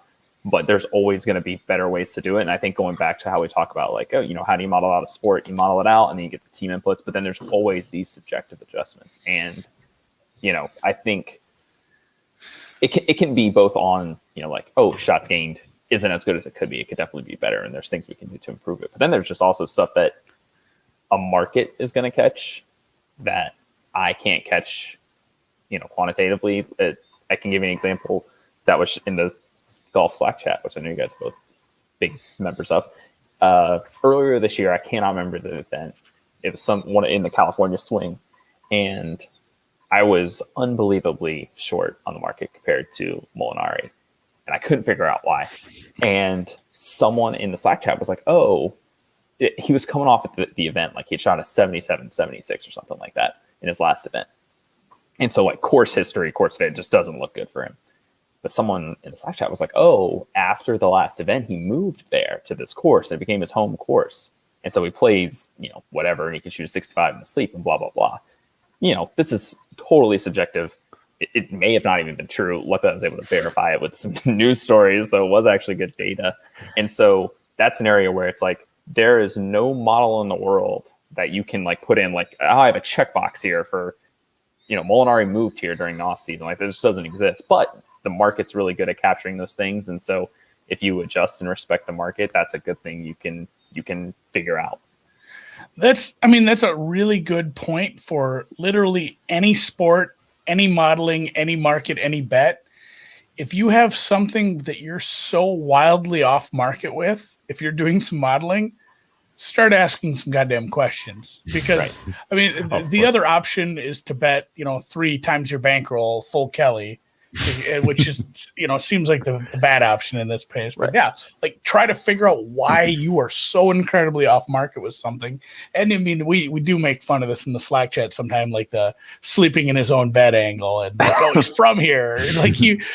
But there's always going to be better ways to do it. And I think going back to how we talk about like, how do you model out a sport? You model it out and then you get the team inputs, but then there's always these subjective adjustments. And, I think it can be both on, like, oh, shots gained isn't as good as it could be. It could definitely be better. And there's things we can do to improve it. But then there's just also stuff that a market is going to catch that I can't catch, quantitatively. I can give you an example that was in the golf Slack chat, which I know you guys are both big members of. Earlier this year, I cannot remember the event. It was someone in the California swing, and I was unbelievably short on the market compared to Molinari, and I couldn't figure out why. And someone in the Slack chat was like, "Oh, he was coming off at the event, like he shot a 77, 76 or something like that in his last event. And so like course history, course fit just doesn't look good for him. But someone in the Slack chat was like, oh, after the last event, he moved there to this course and it became his home course. And so he plays, whatever, and he can shoot a 65 in the sleep and blah, blah, blah. This is totally subjective. It may have not even been true. Luckily, I was able to verify it with some news stories. So it was actually good data. And so that's an area where it's like, there is no model in the world that you can like put in like, oh, I have a checkbox here for, Molinari moved here during the off season. Like this just doesn't exist, but the market's really good at capturing those things. And so if you adjust and respect the market, that's a good thing you can figure out. That's a really good point for literally any sport, any modeling, any market, any bet. If you have something that you're so wildly off market with, if you're doing some modeling, start asking some goddamn questions. Because right. The other option is to bet, 3 times your bankroll full Kelly, which is, seems like the bad option in this case. But yeah, like try to figure out why you are so incredibly off market with something. And we do make fun of this in the Slack chat sometime, like the sleeping in his own bed angle and like, oh, he's from here.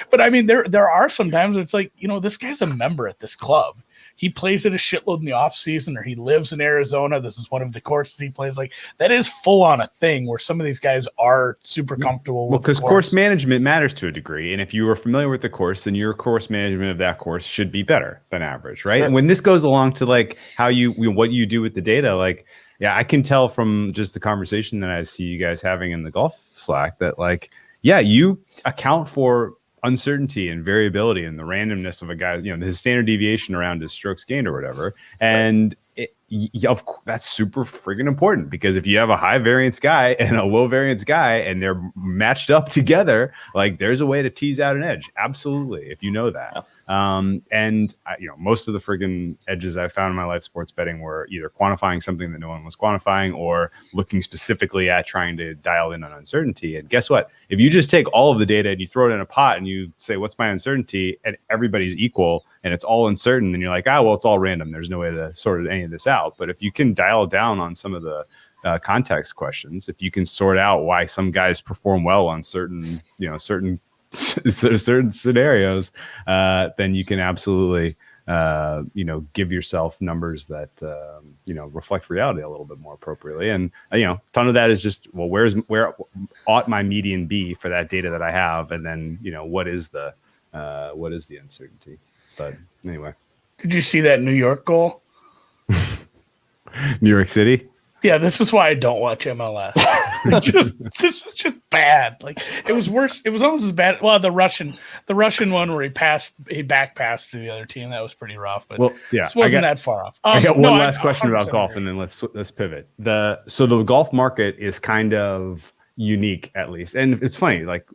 But there are sometimes it's like, this guy's a member at this club. He plays it a shitload in the off season, or he lives in Arizona. This is one of the courses he plays. Like that is full on a thing where some of these guys are super comfortable. Well, because course management matters to a degree. And if you are familiar with the course, then your course management of that course should be better than average. Right. Sure. And when this goes along to like how what you do with the data, like, yeah, I can tell from just the conversation that I see you guys having in the golf Slack that like, yeah, you account for uncertainty and variability and the randomness of a guy's, his standard deviation around his strokes gained or whatever. And that's super freaking important, because if you have a high variance guy and a low variance guy and they're matched up together, like there's a way to tease out an edge. Absolutely. If you know that. Most of the friggin' edges I found in my life sports betting were either quantifying something that no one was quantifying or looking specifically at trying to dial in on uncertainty. And guess what? If you just take all of the data and you throw it in a pot and you say, what's my uncertainty? And everybody's equal and it's all uncertain, then you're like, well, it's all random. There's no way to sort any of this out. But if you can dial down on some of the context questions, if you can sort out why some guys perform well on certain scenarios, then you can absolutely give yourself numbers that reflect reality a little bit more appropriately. And a ton of that is just, well, where ought my median be for that data that I have, and then what is the uncertainty. But anyway, did you see that New York goal? New York City? Yeah, this is why I don't watch MLS. This is just bad. Like it was worse. It was almost as bad. Well, the Russian one where he back passed to the other team. That was pretty rough. But this wasn't that far off. I got one last question about golf, and then let's pivot. So the golf market is kind of unique, at least, and it's funny. Like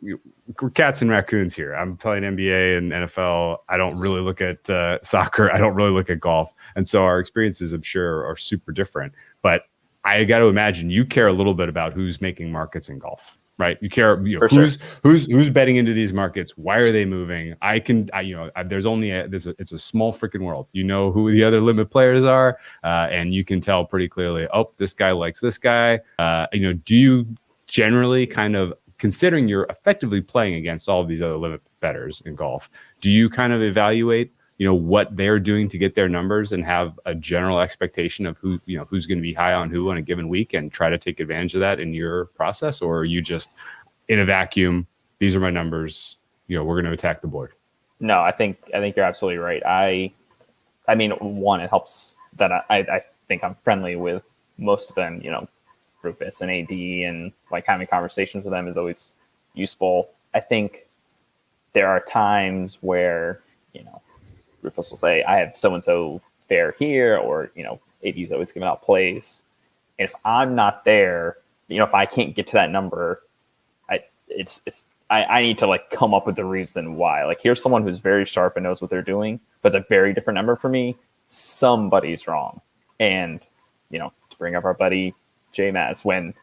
we're cats and raccoons here. I'm playing NBA and NFL. I don't really look at soccer. I don't really look at golf, and so our experiences, I'm sure, are super different. But I got to imagine you care a little bit about who's making markets in golf, right? You care, who's betting into these markets. Why are they moving? It's a small freaking world. You know who the other limit players are, and you can tell pretty clearly. Oh, this guy likes this guy. Do you generally kind of, considering you're effectively playing against all of these other limit bettors in golf, do you kind of evaluate what they're doing to get their numbers and have a general expectation of who's going to be high on who on a given week and try to take advantage of that in your process? Or are you just in a vacuum? These are my numbers. We're going to attack the board. No, I think you're absolutely right. One, it helps that I think I'm friendly with most of them, Rufus and AD, and like having conversations with them is always useful. I think there are times where, Rufus will say, I have so-and-so there here, or, AD's always giving out plays. And if I'm not there, if I can't get to that number, I need to like come up with the reason why. Like, here's someone who's very sharp and knows what they're doing, but it's a very different number for me. Somebody's wrong. And, to bring up our buddy J Maz, when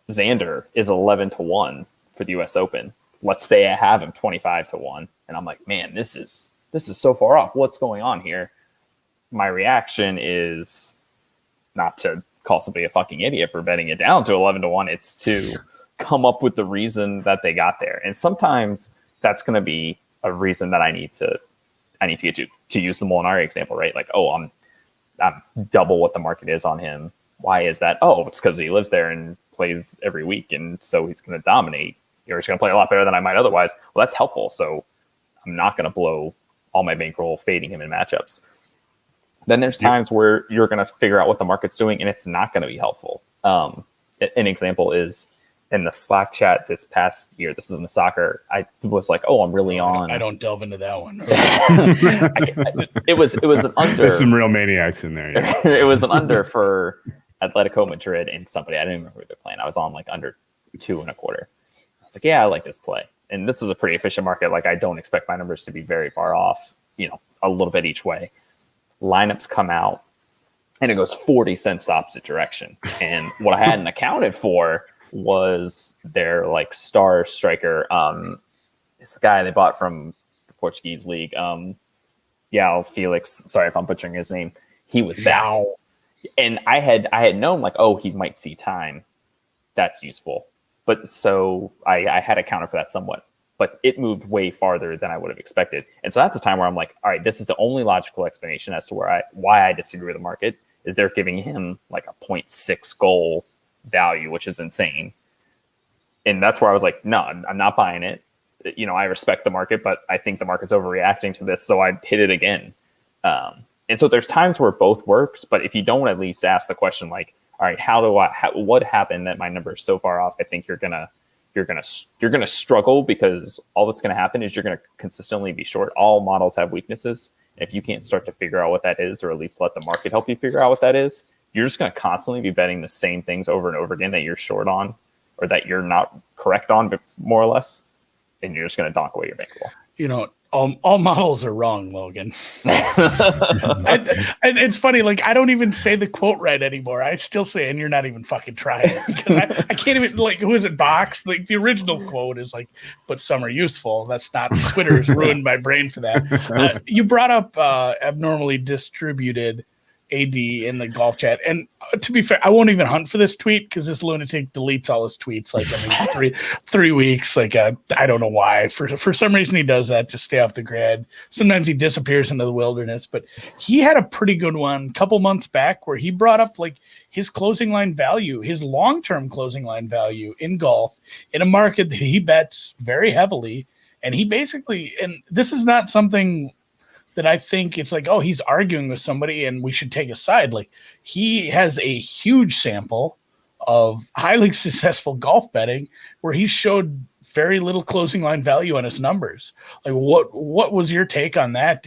Xander is 11-1 for the US Open, let's say I have him 25-1, and I'm like, man, this is so far off. What's going on here? my reaction is not to call somebody a fucking idiot for betting it down to 11-1. It's to come up with the reason that they got there. And sometimes that's going to be a reason that I need to get to use the Molinari example, right? Like, oh, I'm double what the market is on him. Why is that? Oh, it's because he lives there and plays every week, and so he's going to dominate. He's going to play a lot better than I might otherwise. Well, that's helpful. So I'm not going to blow all my bankroll fading him in matchups. Then there's times where you're going to figure out what the market's doing, and it's not going to be helpful. An example is in the Slack chat this past year. This is in the soccer. I was like, "Oh, I'm really on." I don't delve into that one. It was an under. There's some real maniacs in there. Yeah. It was an under for Atletico Madrid and somebody. I don't even remember who they're playing. I was on like under 2.25. I was like, "Yeah, I like this play." And this is a pretty efficient market. Like, I don't expect my numbers to be very far off. A little bit each way. Lineups come out, and it goes 40 cents the opposite direction. And what I hadn't accounted for was their like star striker. It's the guy they bought from the Portuguese league. Felix. Sorry if I'm butchering his name. He was back, and I had known like, oh, he might see time. That's useful. But so I had accounted for that somewhat. But it moved way farther than I would have expected. And so that's a time where I'm like, all right, this is the only logical explanation as to why I disagree with the market, is they're giving him like a 0.6 goal value, which is insane. And that's where I was like, no, I'm not buying it. I respect the market, but I think the market's overreacting to this. So I hit it again. And so there's times where both works, but if you don't at least ask the question, like, all right, what happened that my number is so far off? I think you're going to struggle, because all that's going to happen is you're going to consistently be short. All models have weaknesses. If you can't start to figure out what that is, or at least let the market help you figure out what that is, you're just going to constantly be betting the same things over and over again that you're short on, or that you're not correct on, but more or less, and you're just going to donk away your bankroll. All models are wrong, Logan. and it's funny, like, I don't even say the quote right anymore. I still say, and you're not even fucking trying, because I can't even, like, who is it, Box? Like, the original quote is like, but some are useful. That's not, Twitter's ruined my brain for that. You brought up abnormally distributed AD in the golf chat, and to be fair, I won't even hunt for this tweet, because this lunatic deletes all his tweets like every three weeks. Like, I don't know why. For some reason he does that to stay off the grid. Sometimes he disappears into the wilderness, but he had a pretty good one a couple months back where he brought up like his closing line value, his long-term closing line value in golf in a market that he bets very heavily. And he basically, and this is not something that I think it's like, oh, he's arguing with somebody and we should take a side. Like, he has a huge sample of highly successful golf betting where he showed very little closing line value on his numbers. Like, what was your take on that?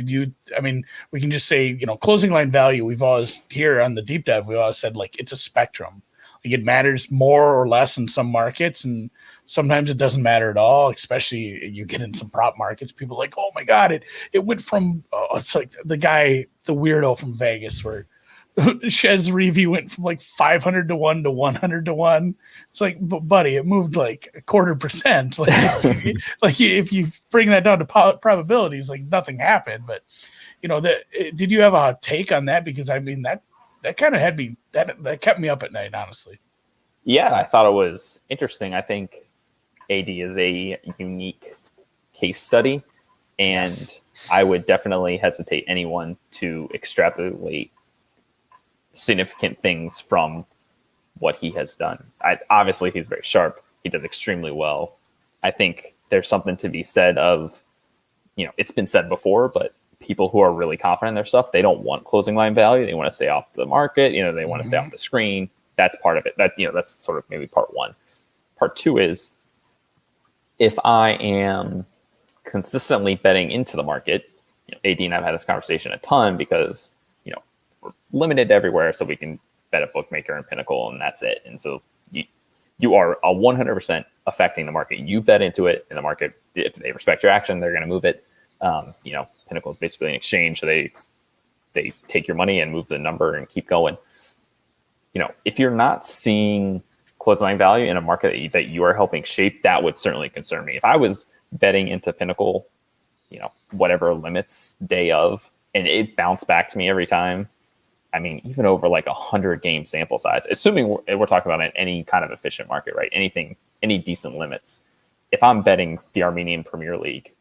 We can just say, closing line value, we've always, here on the deep dive, we always said, like, it's a spectrum. Like, it matters more or less in some markets, and sometimes it doesn't matter at all, especially you get in some prop markets. People are like, oh my God, it went from, it's like the weirdo from Vegas where Shez Reavy went from like 500 to 1 to 100 to 1. It's like, but buddy, it moved like 0.25%. Like, if you bring that down to probabilities, like nothing happened. But, did you have a take on that? Because that kind of had me, that kept me up at night, honestly. Yeah, I thought it was interesting. I think AD is a unique case study, and yes, I would definitely hesitate anyone to extrapolate significant things from what he has done. Obviously, he's very sharp. He does extremely well. I think there's something to be said of, it's been said before, but people who are really confident in their stuff, they don't want closing line value. They want to stay off the market. They want to stay off the screen. That's part of it. That's sort of maybe part one. Part two is, if I am consistently betting into the market, AD and I've had this conversation a ton, because, we're limited everywhere, so we can bet a bookmaker and Pinnacle, and that's it. And so you are 100% affecting the market. You bet into it, and the market, if they respect your action, they're going to move it. Pinnacle is basically an exchange, so they take your money and move the number and keep going. If you're not seeing closing line value in a market that you are helping shape, that would certainly concern me. If I was betting into Pinnacle, whatever limits day of, and it bounced back to me every time. I mean, even over like 100 game sample size, assuming we're talking about any kind of efficient market, right? Any decent limits. If I'm betting the Armenian Premier League,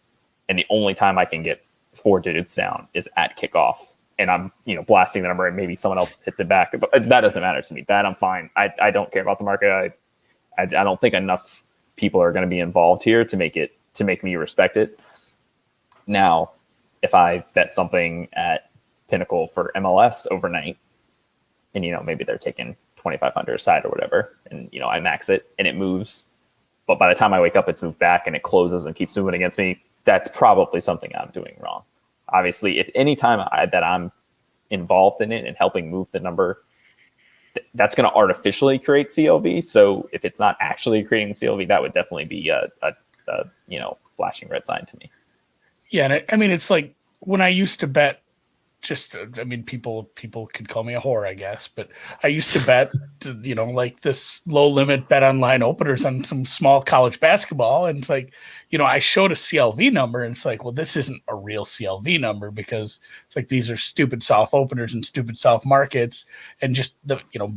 and the only time I can get 4 digits down is at kickoff, and I'm blasting the number, and maybe someone else hits it back, but that doesn't matter to me. That I'm fine. I don't care about the market. I don't think enough people are going to be involved here to make me respect it. Now, if I bet something at Pinnacle for MLS overnight, and maybe they're taking 2,500 aside or whatever, and I max it and it moves, but by the time I wake up, it's moved back and it closes and keeps moving against me. That's probably something I'm doing wrong. Obviously, if any time that I'm involved in it and helping move the number, that's going to artificially create CLV. So if it's not actually creating CLV, that would definitely be a flashing red sign to me. Yeah, and I mean, it's like when I used to bet. People could call me a whore, I guess, but I used to bet, like this low limit bet online openers on some small college basketball. And it's like, I showed a CLV number and it's like, well, this isn't a real CLV number because it's like, these are stupid soft openers and stupid soft markets and just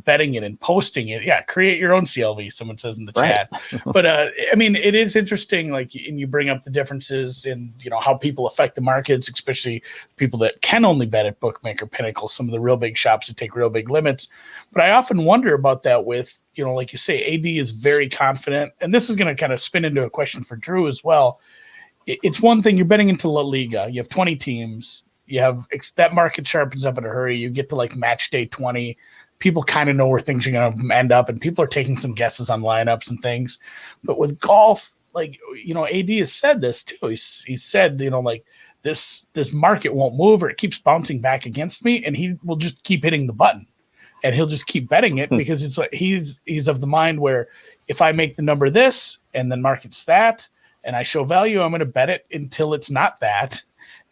betting it and posting it. Yeah. Create your own CLV. Someone says in the chat, but it is interesting. Like, and you bring up the differences in, how people affect the markets, especially people that can only bet at Bookmaker, Pinnacle, some of the real big shops that take real big limits. But I often wonder about that with, like you say, AD is very confident. And this is going to kind of spin into a question for Drew as well. It's one thing, you're betting into La Liga. You have 20 teams. You have that market sharpens up in a hurry. You get to like match day 20. People kind of know where things are going to end up, and people are taking some guesses on lineups and things. But with golf, like, AD has said this too. He said, like, this market won't move, or it keeps bouncing back against me, and he will just keep hitting the button and he'll just keep betting it because it's like he's of the mind where if I make the number this and then market's that and I show value, I'm going to bet it until it's not that.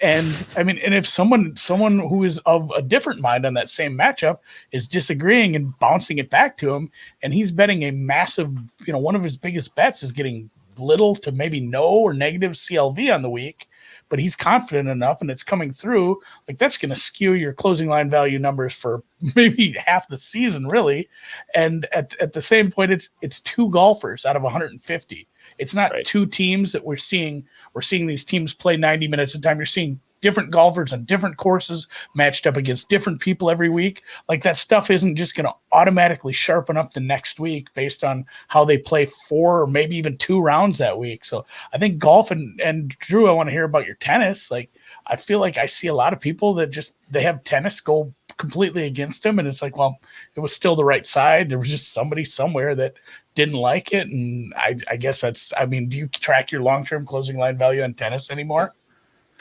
And and if someone who is of a different mind on that same matchup is disagreeing and bouncing it back to him, and he's betting a massive, one of his biggest bets is getting little to maybe no or negative CLV on the week, but he's confident enough and it's coming through, like that's going to skew your closing line value numbers for maybe half the season, really. And at the same point, it's 2 golfers out of 150. It's not right. 2 teams that we're seeing these teams play 90 minutes at a time. You're seeing different golfers on different courses matched up against different people every week. Like, that stuff isn't just going to automatically sharpen up the next week based on how they play 4 or maybe even 2 rounds that week. So I think golf and Drew, I want to hear about your tennis. Like, I feel like I see a lot of people that they have tennis go completely against them. And it's like, well, it was still the right side. There was just somebody somewhere that didn't like it. And I guess do you track your long-term closing line value on tennis anymore?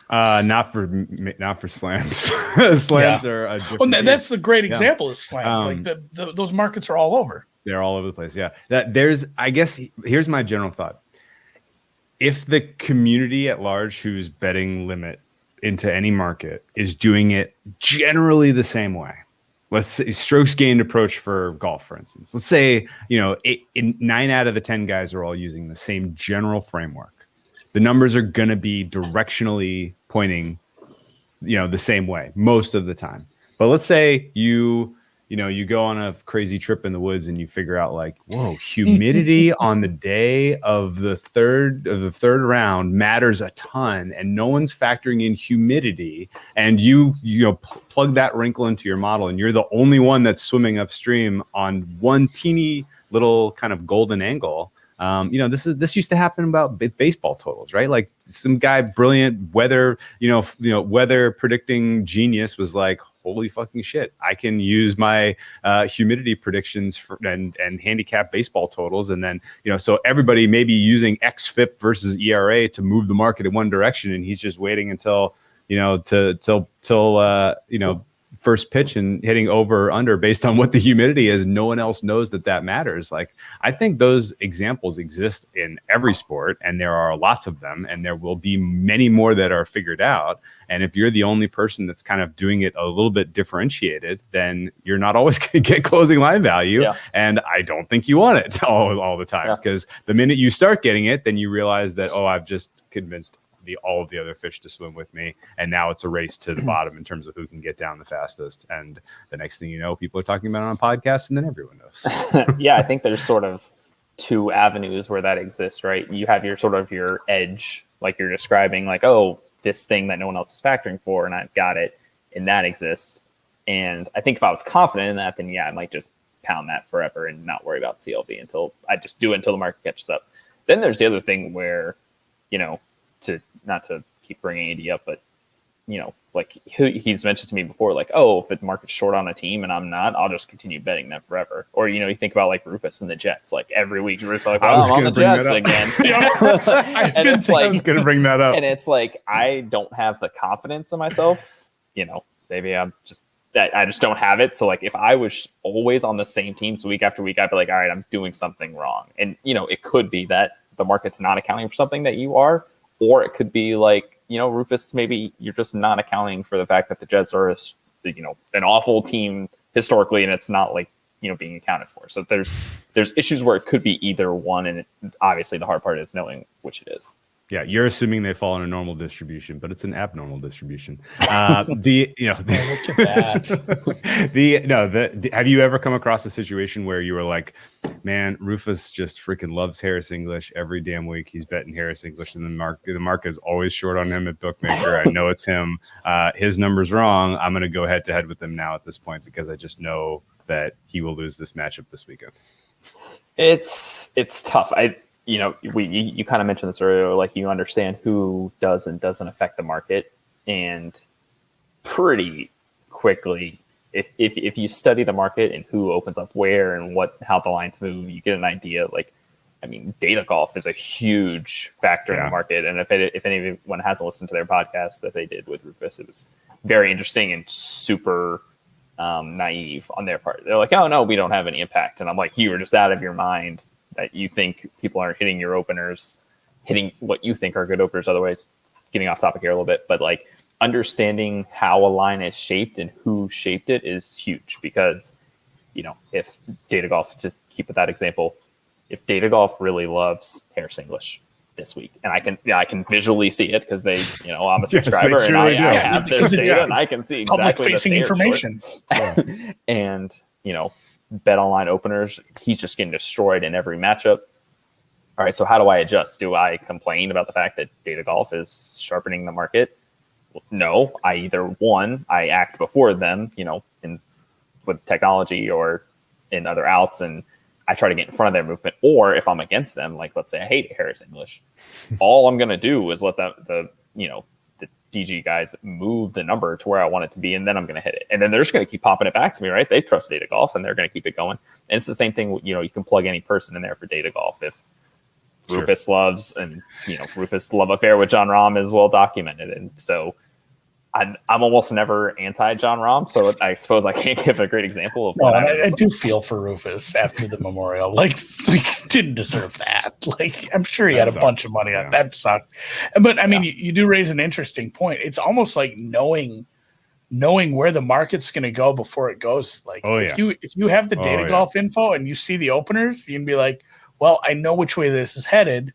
Not for slams. Slams are a different that's a great example of slams. Those markets are all over. They're all over the place. Yeah. Here's my general thought. If the community at large who's betting limit into any market is doing it generally the same way, let's say strokes gained approach for golf, for instance, let's say, 9 out of the 10 guys are all using the same general framework. The numbers are going to be directionally pointing, the same way most of the time. But let's say you go on a crazy trip in the woods and you figure out like, whoa, humidity on the day of the third round matters a ton, and no one's factoring in humidity. And you plug that wrinkle into your model, and you're the only one that's swimming upstream on one teeny little kind of golden angle. This used to happen about baseball totals, right? Like some guy, brilliant weather predicting genius was like, holy fucking shit, I can use my humidity predictions and handicap baseball totals. And then, so everybody may be using XFIP versus ERA to move the market in one direction. And he's just waiting until, first pitch and hitting over or under based on what the humidity is. No one else knows that matters. Like, I think those examples exist in every sport, and there are lots of them, and there will be many more that are figured out. And if you're the only person that's kind of doing it a little bit differentiated, then you're not always going to get closing line value. Yeah. And I don't think you want it all the time, because the minute you start getting it, then you realize that, I've just convinced all of the other fish to swim with me. And now it's a race to the bottom in terms of who can get down the fastest. And the next thing you know, people are talking about it on podcasts, and then everyone knows. Yeah, I think there's sort of two avenues where that exists, right? You have your sort of your edge, like you're describing, like, oh, this thing that no one else is factoring for, and I've got it, and that exists. And I think if I was confident in that, then yeah, I might just pound that forever and not worry about CLV until I just do it until the market catches up. Then there's the other thing where, you know, not to keep bringing Andy up, but, you know, like he's mentioned to me before, like, oh, if the market's short on a team and I'm not, I'll just continue betting them forever. Or, you know, you think about like Rufus and the Jets, like every week Rufus like, well, I'm on the Jets again. I was going to bring that up. And it's like, I don't have the confidence in myself, you know, maybe I just don't have it. So like if I was always on the same teams week after week, I'd be like, all right, I'm doing something wrong. And, you know, it could be that the market's not accounting for something that you are, or it could be like, you know, Rufus, maybe you're just not accounting for the fact that the Jets are, you know, an awful team historically, and it's not like, you know, being accounted for. So there's issues where it could be either one, and obviously the hard part is knowing which it is. Yeah, you're assuming they fall in a normal distribution, but it's an abnormal distribution. Look at that. Have you ever come across a situation where you were like, man, Rufus just freaking loves Harris English every damn week. He's betting Harris English, and the market is always short on him at Bookmaker. I know it's him. His number's wrong. I'm going to go head to head with him now at this point because I just know that he will lose this matchup this weekend. It's tough. You know, you kind of mentioned this earlier, like you understand who does and doesn't affect the market, and pretty quickly, if you study the market and who opens up where and how the lines move, you get an idea. Like, I mean, data golf is a huge factor in the market, and if anyone hasn't listened to their podcast that they did with Rufus, it was very interesting and super naive on their part. They're like, oh no, we don't have any impact, and I'm like, you were just out of your mind that you think people aren't hitting your openers, hitting what you think are good openers. Otherwise, getting off topic here a little bit, but like understanding how a line is shaped and who shaped it is huge, because, you know, if data golf, just keep with that example, if data golf really loves Harris English this week, and I can visually see it because they, you know, I'm a subscriber and I have their data and I can see exactly public-facing information. And, you know, bet online openers, he's just getting destroyed in every matchup. All right, so how do I adjust? Do I complain about the fact that data golf is sharpening the market? No, I either one, I act before them, you know, with technology or in other outs, and I try to get in front of their movement. Or if I'm against them, like let's say I hate Harris English, all I'm gonna do is let the DG guys move the number to where I want it to be, and then I'm going to hit it. And then they're just going to keep popping it back to me, right? They trust data golf, and they're going to keep it going. And it's the same thing, you know, you can plug any person in there for data golf. If Rufus loves, and, you know, Rufus' love affair with John Rahm is well documented. And so I'm almost never anti-John Rahm, so I suppose I can't give a great example of what I do feel for Rufus after the Memorial. Like didn't deserve that. Like, I'm sure he had a bunch of money on that. Sucked. But I mean, you do raise an interesting point. It's almost like knowing where the market's going to go before it goes. Like, if you have the data golf info and you see the openers, you can be like, well, I know which way this is headed.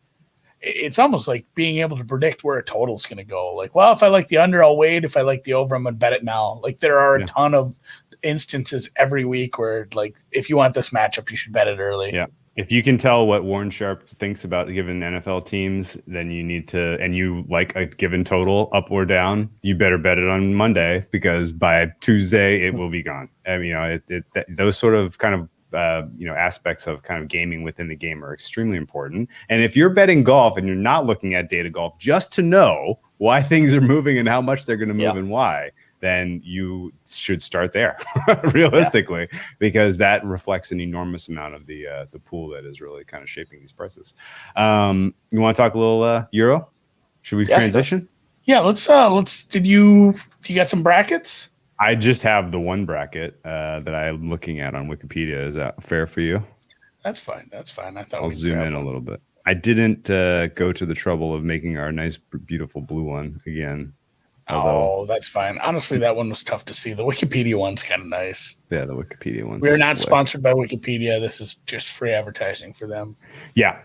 It's almost like being able to predict where a total is going to go. Like, well, if I like the under, I'll wait. If I like the over, I'm going to bet it now. Like, there are a ton of instances every week where, like, if you want this matchup, you should bet it early. Yeah. If you can tell what Warren Sharp thinks about given NFL teams, then you need to, and you like a given total up or down, you better bet it on Monday, because by Tuesday it will be gone. I mean, you know, those sort of kind of aspects of kind of gaming within the game are extremely important. And if you're betting golf and you're not looking at data golf just to know why things are moving and how much they're going to move and why, then you should start there realistically, because that reflects an enormous amount of the pool that is really kind of shaping these prices. You want to talk a little Euro? Should we transition? So, yeah, let's did you got some brackets? I just have the one bracket that I'm looking at on Wikipedia. Is that fair for you? That's fine. I thought I'll zoom in a little bit. I didn't go to the trouble of making our nice, beautiful blue one again. Oh, that's fine. Honestly, that one was tough to see. The Wikipedia one's kind of nice. Yeah, the Wikipedia one's We're not sponsored by Wikipedia. This is just free advertising for them. Yeah.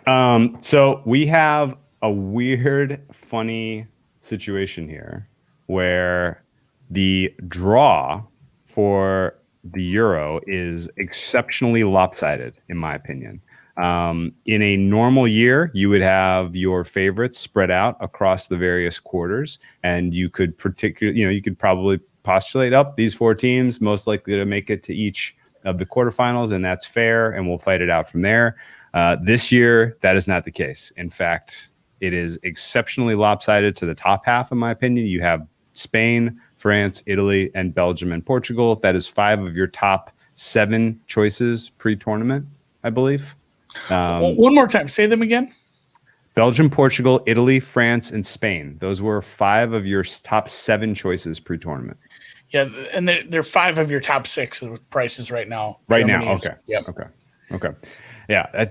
So we have a weird, funny situation here where the draw for the Euro is exceptionally lopsided, in my opinion. In a normal year, you would have your favorites spread out across the various quarters, and you could you could probably postulate up these 4 teams most likely to make it to each of the quarterfinals, and that's fair, and we'll fight it out from there. This year, that is not the case. In fact, it is exceptionally lopsided to the top half, in my opinion. You have Spain, France, Italy, and Belgium and Portugal. That is 5 of your top 7 choices pre-tournament, I believe. One more time, say them again. Belgium, Portugal, Italy, France, and Spain. Those were 5 of your top 7 choices pre-tournament. Yeah, and they're 5 of your top 6 prices right now. Right Germany now, okay. Yep. Okay. Yeah,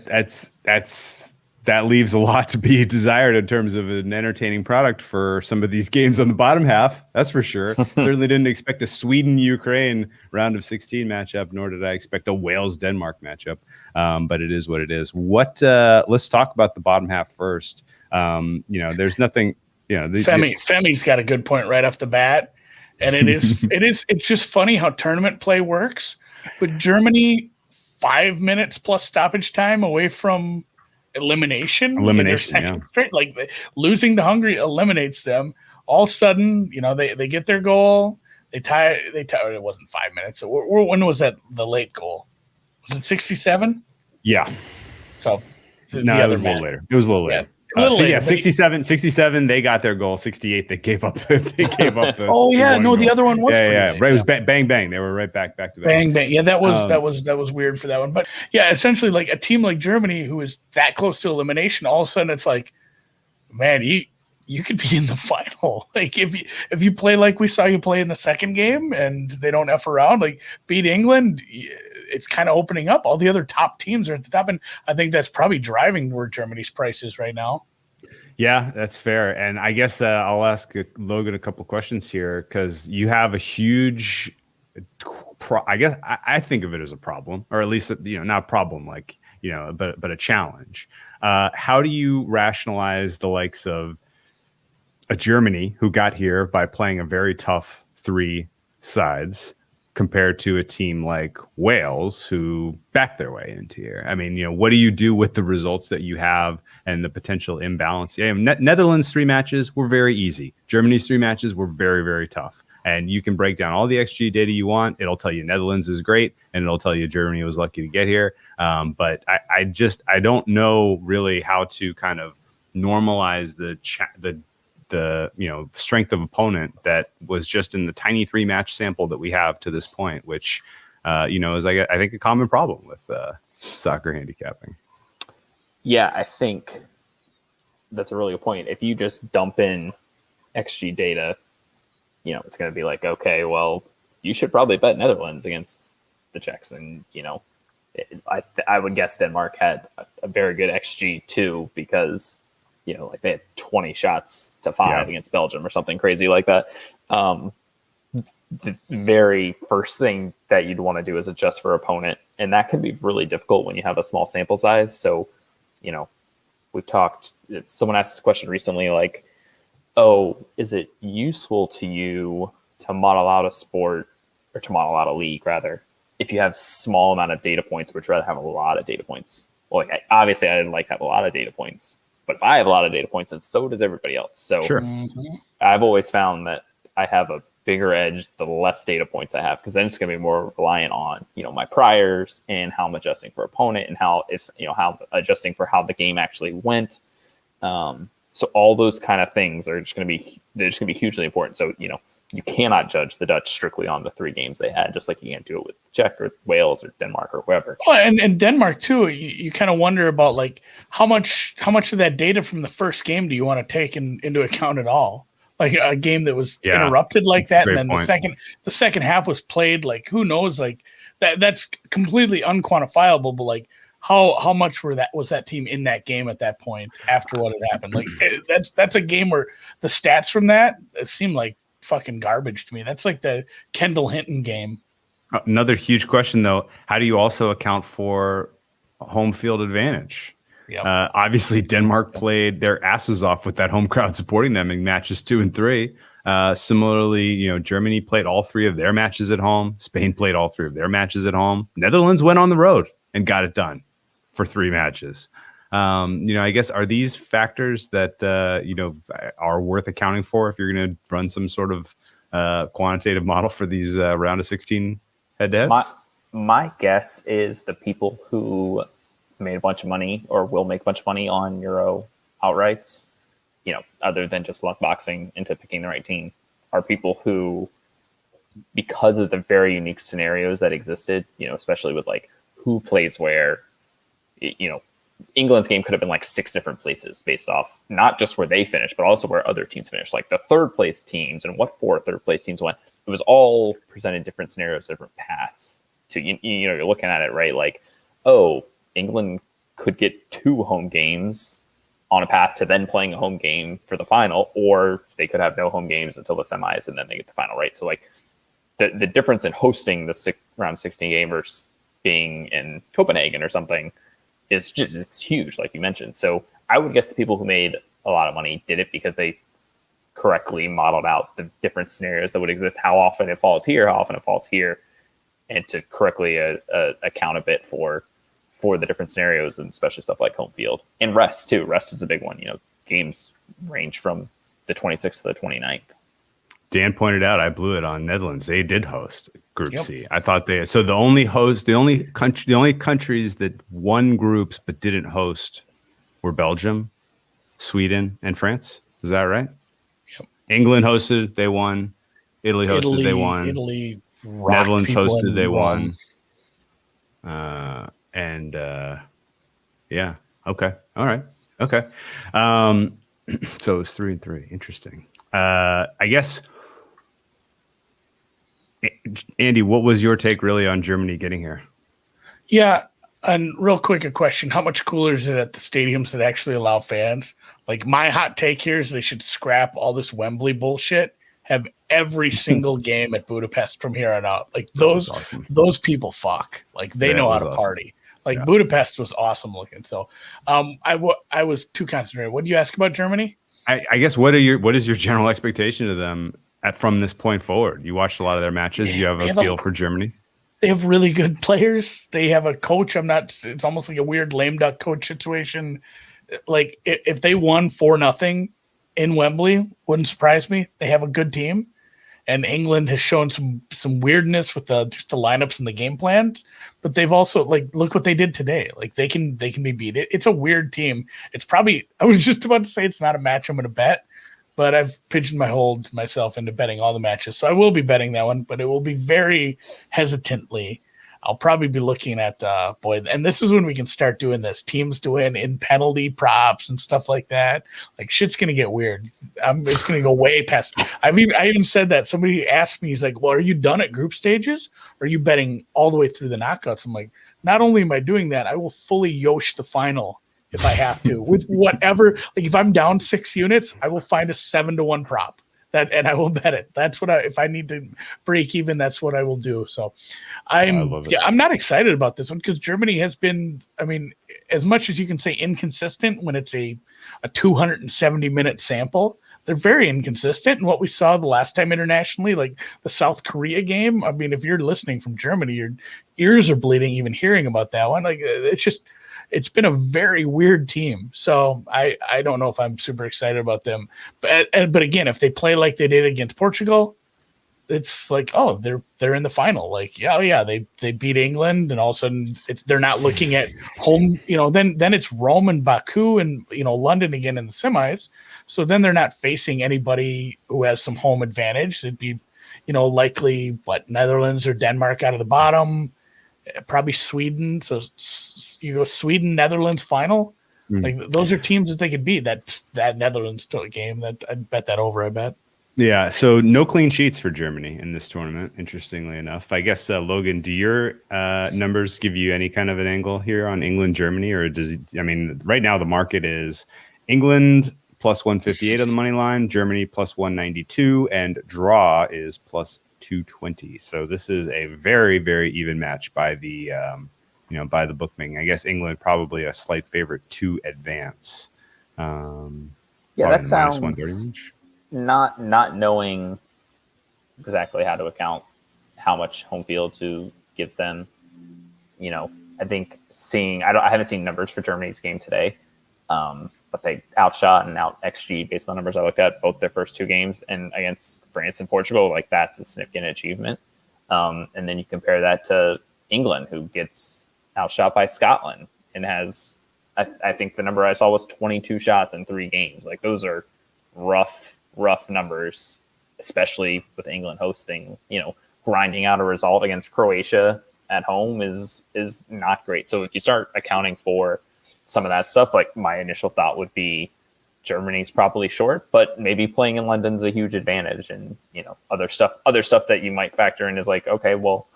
that leaves a lot to be desired in terms of an entertaining product for some of these games on the bottom half. That's for sure. Certainly didn't expect a Sweden-Ukraine round of 16 matchup, nor did I expect a Wales-Denmark matchup. But it is what it is. Let's talk about the bottom half first. There's nothing. Femi's got a good point right off the bat, and it's just funny how tournament play works. With Germany 5 minutes plus stoppage time away from elimination, yeah. Straight, like losing to Hungary eliminates them. All of a sudden, they get their goal. They tie. It wasn't 5 minutes. When was that? The late goal was it 67? Yeah. So it was a little later. It was a little later. Yeah, 67. They got their goal. 68. They gave up. The other one was. Yeah. Right. It was bang bang. They were right back to back. Bang bang. Yeah, that was weird for that one. But yeah, essentially, like a team like Germany, who is that close to elimination, all of a sudden it's like, man, you could be in the final. Like if you play like we saw you play in the second game, and they don't F around, like beat England. It's kind of opening up. All the other top teams are at the top, and I think that's probably driving where Germany's price is right now. Yeah, that's fair. And I guess I'll ask Logan a couple questions here, because you have a huge. I think of it as a problem, or at least not a problem but a challenge. How do you rationalize the likes of a Germany who got here by playing a very tough 3 sides, compared to a team like Wales who backed their way into here? I mean, what do you do with the results that you have and the potential imbalance? Yeah, Netherlands 3 matches were very easy. Germany's 3 matches were very, very tough. And you can break down all the XG data you want. It'll tell you Netherlands is great, and it'll tell you Germany was lucky to get here. But I don't know really how to kind of normalize the strength of opponent that was just in the tiny 3 match sample that we have to this point, which is I think a common problem with soccer handicapping. Yeah, I think that's a really good point. If you just dump in XG data, it's going to be like, okay, well, you should probably bet Netherlands against the Czechs, and I would guess Denmark had a very good XG too, because like they had 20 shots to 5 against Belgium or something crazy like that. The very first thing that you'd want to do is adjust for opponent. And that can be really difficult when you have a small sample size. So, we've talked, someone asked this question recently, like, oh, is it useful to you to model out a sport, or to model out a league rather, if you have small amount of data points, would you rather have a lot of data points? Well, obviously I didn't like to have a lot of data points. But if I have a lot of data points, and so does everybody else. So sure. I've always found that I have a bigger edge the less data points I have, because then it's going to be more reliant on my priors and how I'm adjusting for opponent, and how adjusting for how the game actually went. So all those kind of things are just going to be hugely important. So you cannot judge the Dutch strictly on the 3 games they had, just like you can't do it with Czech or Wales or Denmark or whoever. Well, and Denmark too. You kind of wonder about like how much of that data from the first game do you want to take into account at all? Like a game that was interrupted like that, and then the second half was played. Like who knows? Like that's completely unquantifiable. But like how much was that team in that game at that point after what had happened? Like that's a game where the stats from that seem like fucking garbage to me. That's like the Kendall Hinton game. Another huge question though, how do you also account for home field advantage? Yep. Obviously, Denmark played their asses off with that home crowd supporting them in matches 2 and 3. Similarly, Germany played all 3 of their matches at home. Spain played all 3 of their matches at home. Netherlands went on the road and got it done for 3 matches. I guess, are these factors that, are worth accounting for if you're going to run some sort of quantitative model for these round of 16 head-to-heads? My guess is the people who made a bunch of money or will make a bunch of money on Euro outrights, other than just luck boxing into picking the right team, are people who, because of the very unique scenarios that existed, especially with like who plays where, England's game could have been like 6 different places based off not just where they finished, but also where other teams finished, like the third place teams and what 4 third place teams went. It was all presented different scenarios, different paths to, you're looking at it, right? Like, oh, England could get 2 home games on a path to then playing a home game for the final, or they could have no home games until the semis and then they get the final, right? So like the difference in hosting the round 16 game versus being in Copenhagen or something is it's huge, like you mentioned. So I would guess the people who made a lot of money did it because they correctly modeled out the different scenarios that would exist, how often it falls here, how often it falls here, and to correctly account a bit for the different scenarios, and especially stuff like home field and rest too. Rest is a big one. Games range from the 26th to the 29th. Dan pointed out I blew it on Netherlands. They did host Group C. I thought the only countries that won groups but didn't host were Belgium, Sweden, and France. Is that right? Yep. England hosted, they won. Italy hosted, they won. Italy, Netherlands hosted, they won. Yeah. Okay. All right. Okay. So it was 3 and 3. Interesting. I guess, Andy, what was your take really on Germany getting here? Yeah. And real quick, a question. How much cooler is it at the stadiums that actually allow fans? Like, my hot take here is they should scrap all this Wembley bullshit, have every single game at Budapest from here on out. Like, those people fuck. Like, they know how to party. Like, Budapest was awesome looking. So I was too concentrated. What did you ask about Germany? I guess what is your general expectation of them from this point forward? You watched a lot of their matches. You have a feel for Germany? They have really good players. They have a coach. It's almost like a weird lame duck coach situation. Like, if they won 4-0 in Wembley, wouldn't surprise me. They have a good team. And England has shown some weirdness with just the lineups and the game plans, but they've also, like, look what they did today. Like, they can be beat. It's a weird team. It's probably, I was just about to say it's not a match I'm going to bet, but I've pigeonholed myself into betting all the matches. So I will be betting that one, but it will be very hesitantly. I'll probably be looking at, and this is when we can start doing this. Teams to win in penalty props and stuff like that. Like, shit's going to get weird. It's going to go way past. I even said that. Somebody asked me, he's like, well, are you done at group stages? Or are you betting all the way through the knockouts? I'm like, not only am I doing that, I will fully yosh the final if I have to. With whatever, like, if I'm down 6 units, I will find a 7-1 prop. And I will bet it. That's what if I need to break even, that's what I will do. So I'm not excited about this one because Germany has been, as much as you can say inconsistent when it's a 270-minute sample, they're very inconsistent. And what we saw the last time internationally, like the South Korea game, if you're listening from Germany, your ears are bleeding even hearing about that one. Like, it's been a very weird team. So I don't know if I'm super excited about them. But again, if they play like they did against Portugal, it's like, oh, they're in the final. Like, they beat England, and all of a sudden they're not looking at home, then it's Rome and Baku and, London again in the semis. So then they're not facing anybody who has some home advantage. It'd be, likely Netherlands or Denmark out of the bottom. Probably Sweden. So you go Sweden, Netherlands final. Like, those are teams that they could beat. That Netherlands game, that I'd bet that over. I bet. Yeah. So no clean sheets for Germany in this tournament. Interestingly enough, I guess Logan, do your numbers give you any kind of an angle here on England, Germany, or right now the market is England plus 158 on the money line, Germany plus 192, and draw is plus 220. So this is a very, very even match by the by the bookmaking. I guess England probably a slight favorite to advance. That sounds not knowing exactly how to account how much home field to give them. I think I haven't seen numbers for Germany's game today, but they outshot and out XG based on numbers I looked at both their first two games, and against France and Portugal, like that's a significant achievement. And then you compare that to England, who gets outshot by Scotland and has, I think the number I saw was 22 shots in 3 games. Like those are rough numbers, especially with England hosting. Grinding out a result against Croatia at home is not great. So if you start accounting for some of that stuff, like my initial thought would be Germany's probably short, but maybe playing in London's a huge advantage. And other stuff that you might factor in is like, okay, well,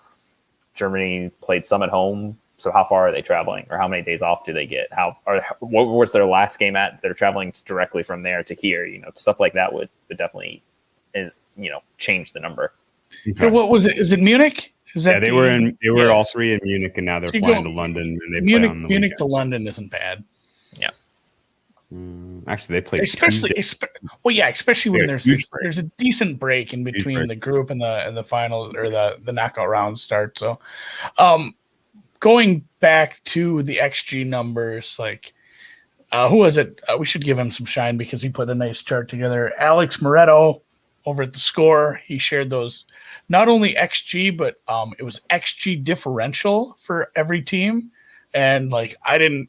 Germany played some at home, so how far are they traveling, or how many days off do they get? What was their last game at? They're traveling directly from there to here. Stuff like that would definitely change the number. Okay. What was it? Is it Munich? They were all 3 in Munich, and now they're flying to London. And they play on the Munich weekend. to London isn't bad. Yeah. Actually, they played especially when there's a decent break in between the group and the final or the knockout round start. So, going back to the XG numbers, like who was it? We should give him some shine because he put a nice chart together. Alex Moretto over at The Score, he shared those, not only XG, but it was XG differential for every team. And like, I didn't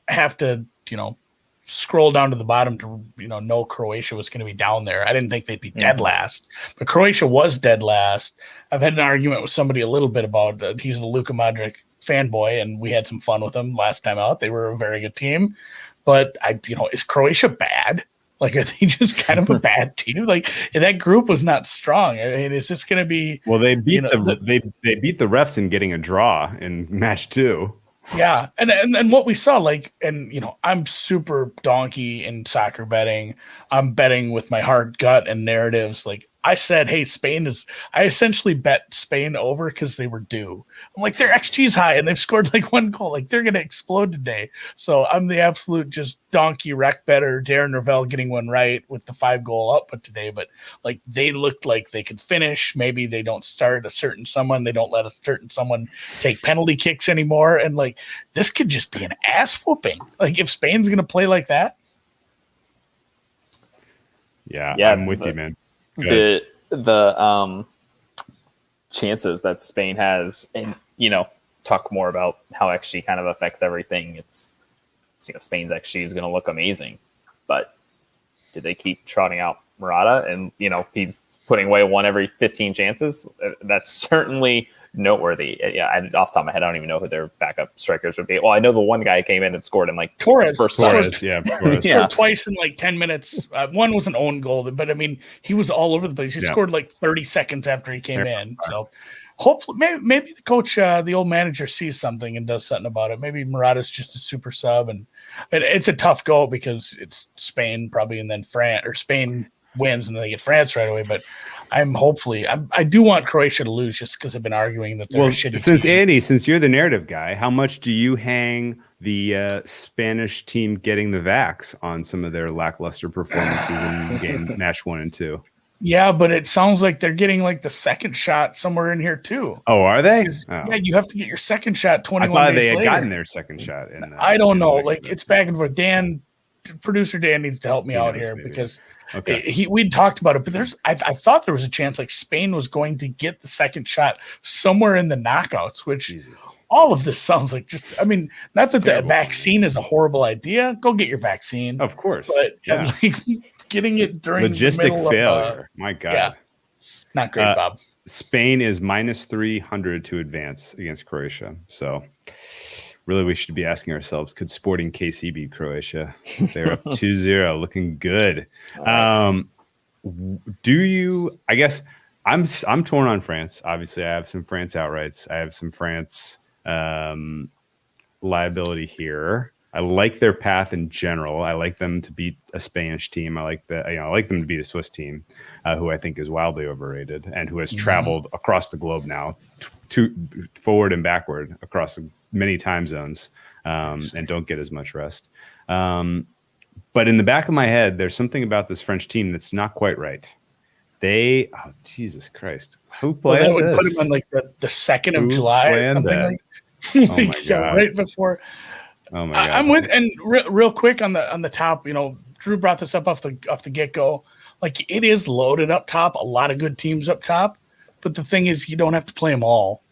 have to, scroll down to the bottom to, know Croatia was going to be down there. I didn't think they'd be dead last, but Croatia was dead last. I've had an argument with somebody a little bit about he's a Luka Modric fanboy, and we had some fun with him last time out. They were a very good team, but is Croatia bad? Like, are they just kind of a bad team? Like, that group was not strong. I mean, is this going to be? Well, they beat they beat the refs in getting a draw in match 2. Yeah, and what we saw, I'm super donkey in soccer betting. I'm betting with my heart, gut, and narratives. Like I said, hey, I essentially bet Spain over because they were due. I'm like, their XG is high and they've scored 1 goal. Like they're gonna explode today. So I'm the absolute just donkey wreck better. Darren Ravel getting one right with the 5-goal output today, but they looked like they could finish. Maybe they don't start a certain someone. They don't let a certain someone take penalty kicks anymore. And this could just be an ass whooping. If Spain's gonna play like that. Yeah, I'm with you, man. The chances that Spain has, and talk more about how XG kind of affects everything. It's Spain's XG is going to look amazing, but did they keep trotting out Morata and he's putting away 1 every 15 chances? That's certainly noteworthy. Yeah, off the top of my head, I don't even know who their backup strikers would be. Well, I know the one guy came in and scored in Torres. Torres. Scored twice in 10 minutes. One was an own goal, but I mean, he was all over the place. He scored 30 seconds after he came in. So hopefully, maybe the coach, the old manager, sees something and does something about it. Maybe Morata's just a super sub, and it's a tough go because it's Spain probably, and then France, or Spain wins and then they get France right away. But I do want Croatia to lose just because I've been arguing that they're a shitty team. Andy, since you're the narrative guy, how much do you hang the Spanish team getting the vax on some of their lackluster performances in game match 1 and 2? Yeah, but it sounds like they're getting the second shot somewhere in here too. Oh, are they? Yeah, you have to get your second shot 21 days later. I thought they had later. gotten their second shot. I don't know. It's back and forth. Producer Dan needs to help me out here because we'd talked about it, but I thought there was a chance Spain was going to get the second shot somewhere in the knockouts, which all of this sounds like not that the vaccine is a horrible idea. Go get your vaccine. Of course. But getting it during logistic failure. My God. Yeah. Not great, Bob. Spain is -300 to advance against Croatia. So really, we should be asking ourselves, could Sporting KC beat Croatia? They're up 2-0, looking good. I guess I'm torn on France. Obviously, I have some France outrights. I have some France liability here. I like their path in general. I like them to beat a Spanish team. I like them to beat a Swiss team, who I think is wildly overrated and who has traveled across the globe now forward and backward across many time zones, and don't get as much rest. But in the back of my head, there's something about this French team that's not quite right. Jesus Christ, who planned would this? Put him on like the 2nd of Who July or planned something that? like Oh my God. right before. Oh my God. I'm with, and real quick on the top, Drew brought this up off the get-go. Like, it is loaded up top, a lot of good teams up top, but the thing is, you don't have to play them all.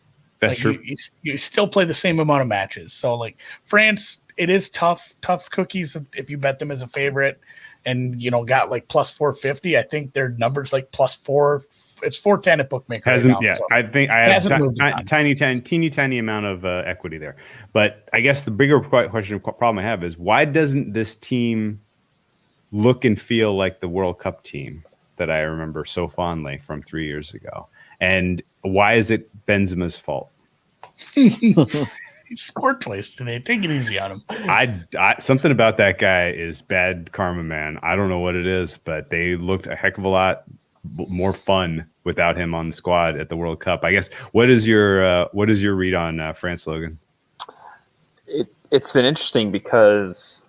That's like, true. You still play the same amount of matches. So, like, France, it is tough cookies if you bet them as a favorite and, got like plus 450. I think their numbers like plus 4. It's 410 at bookmaker right now. Yeah, so I think I have teeny tiny amount of equity there. But I guess the bigger problem I have is, why doesn't this team look and feel like the World Cup team that I remember so fondly from 3 years ago? And why is it Benzema's fault? He scored twice today. Take it easy on him. I something about that guy is bad karma, man. I don't know what it is, but they looked a heck of a lot more fun without him on the squad at the World Cup. I guess what is your read on France, Logan? It's been interesting because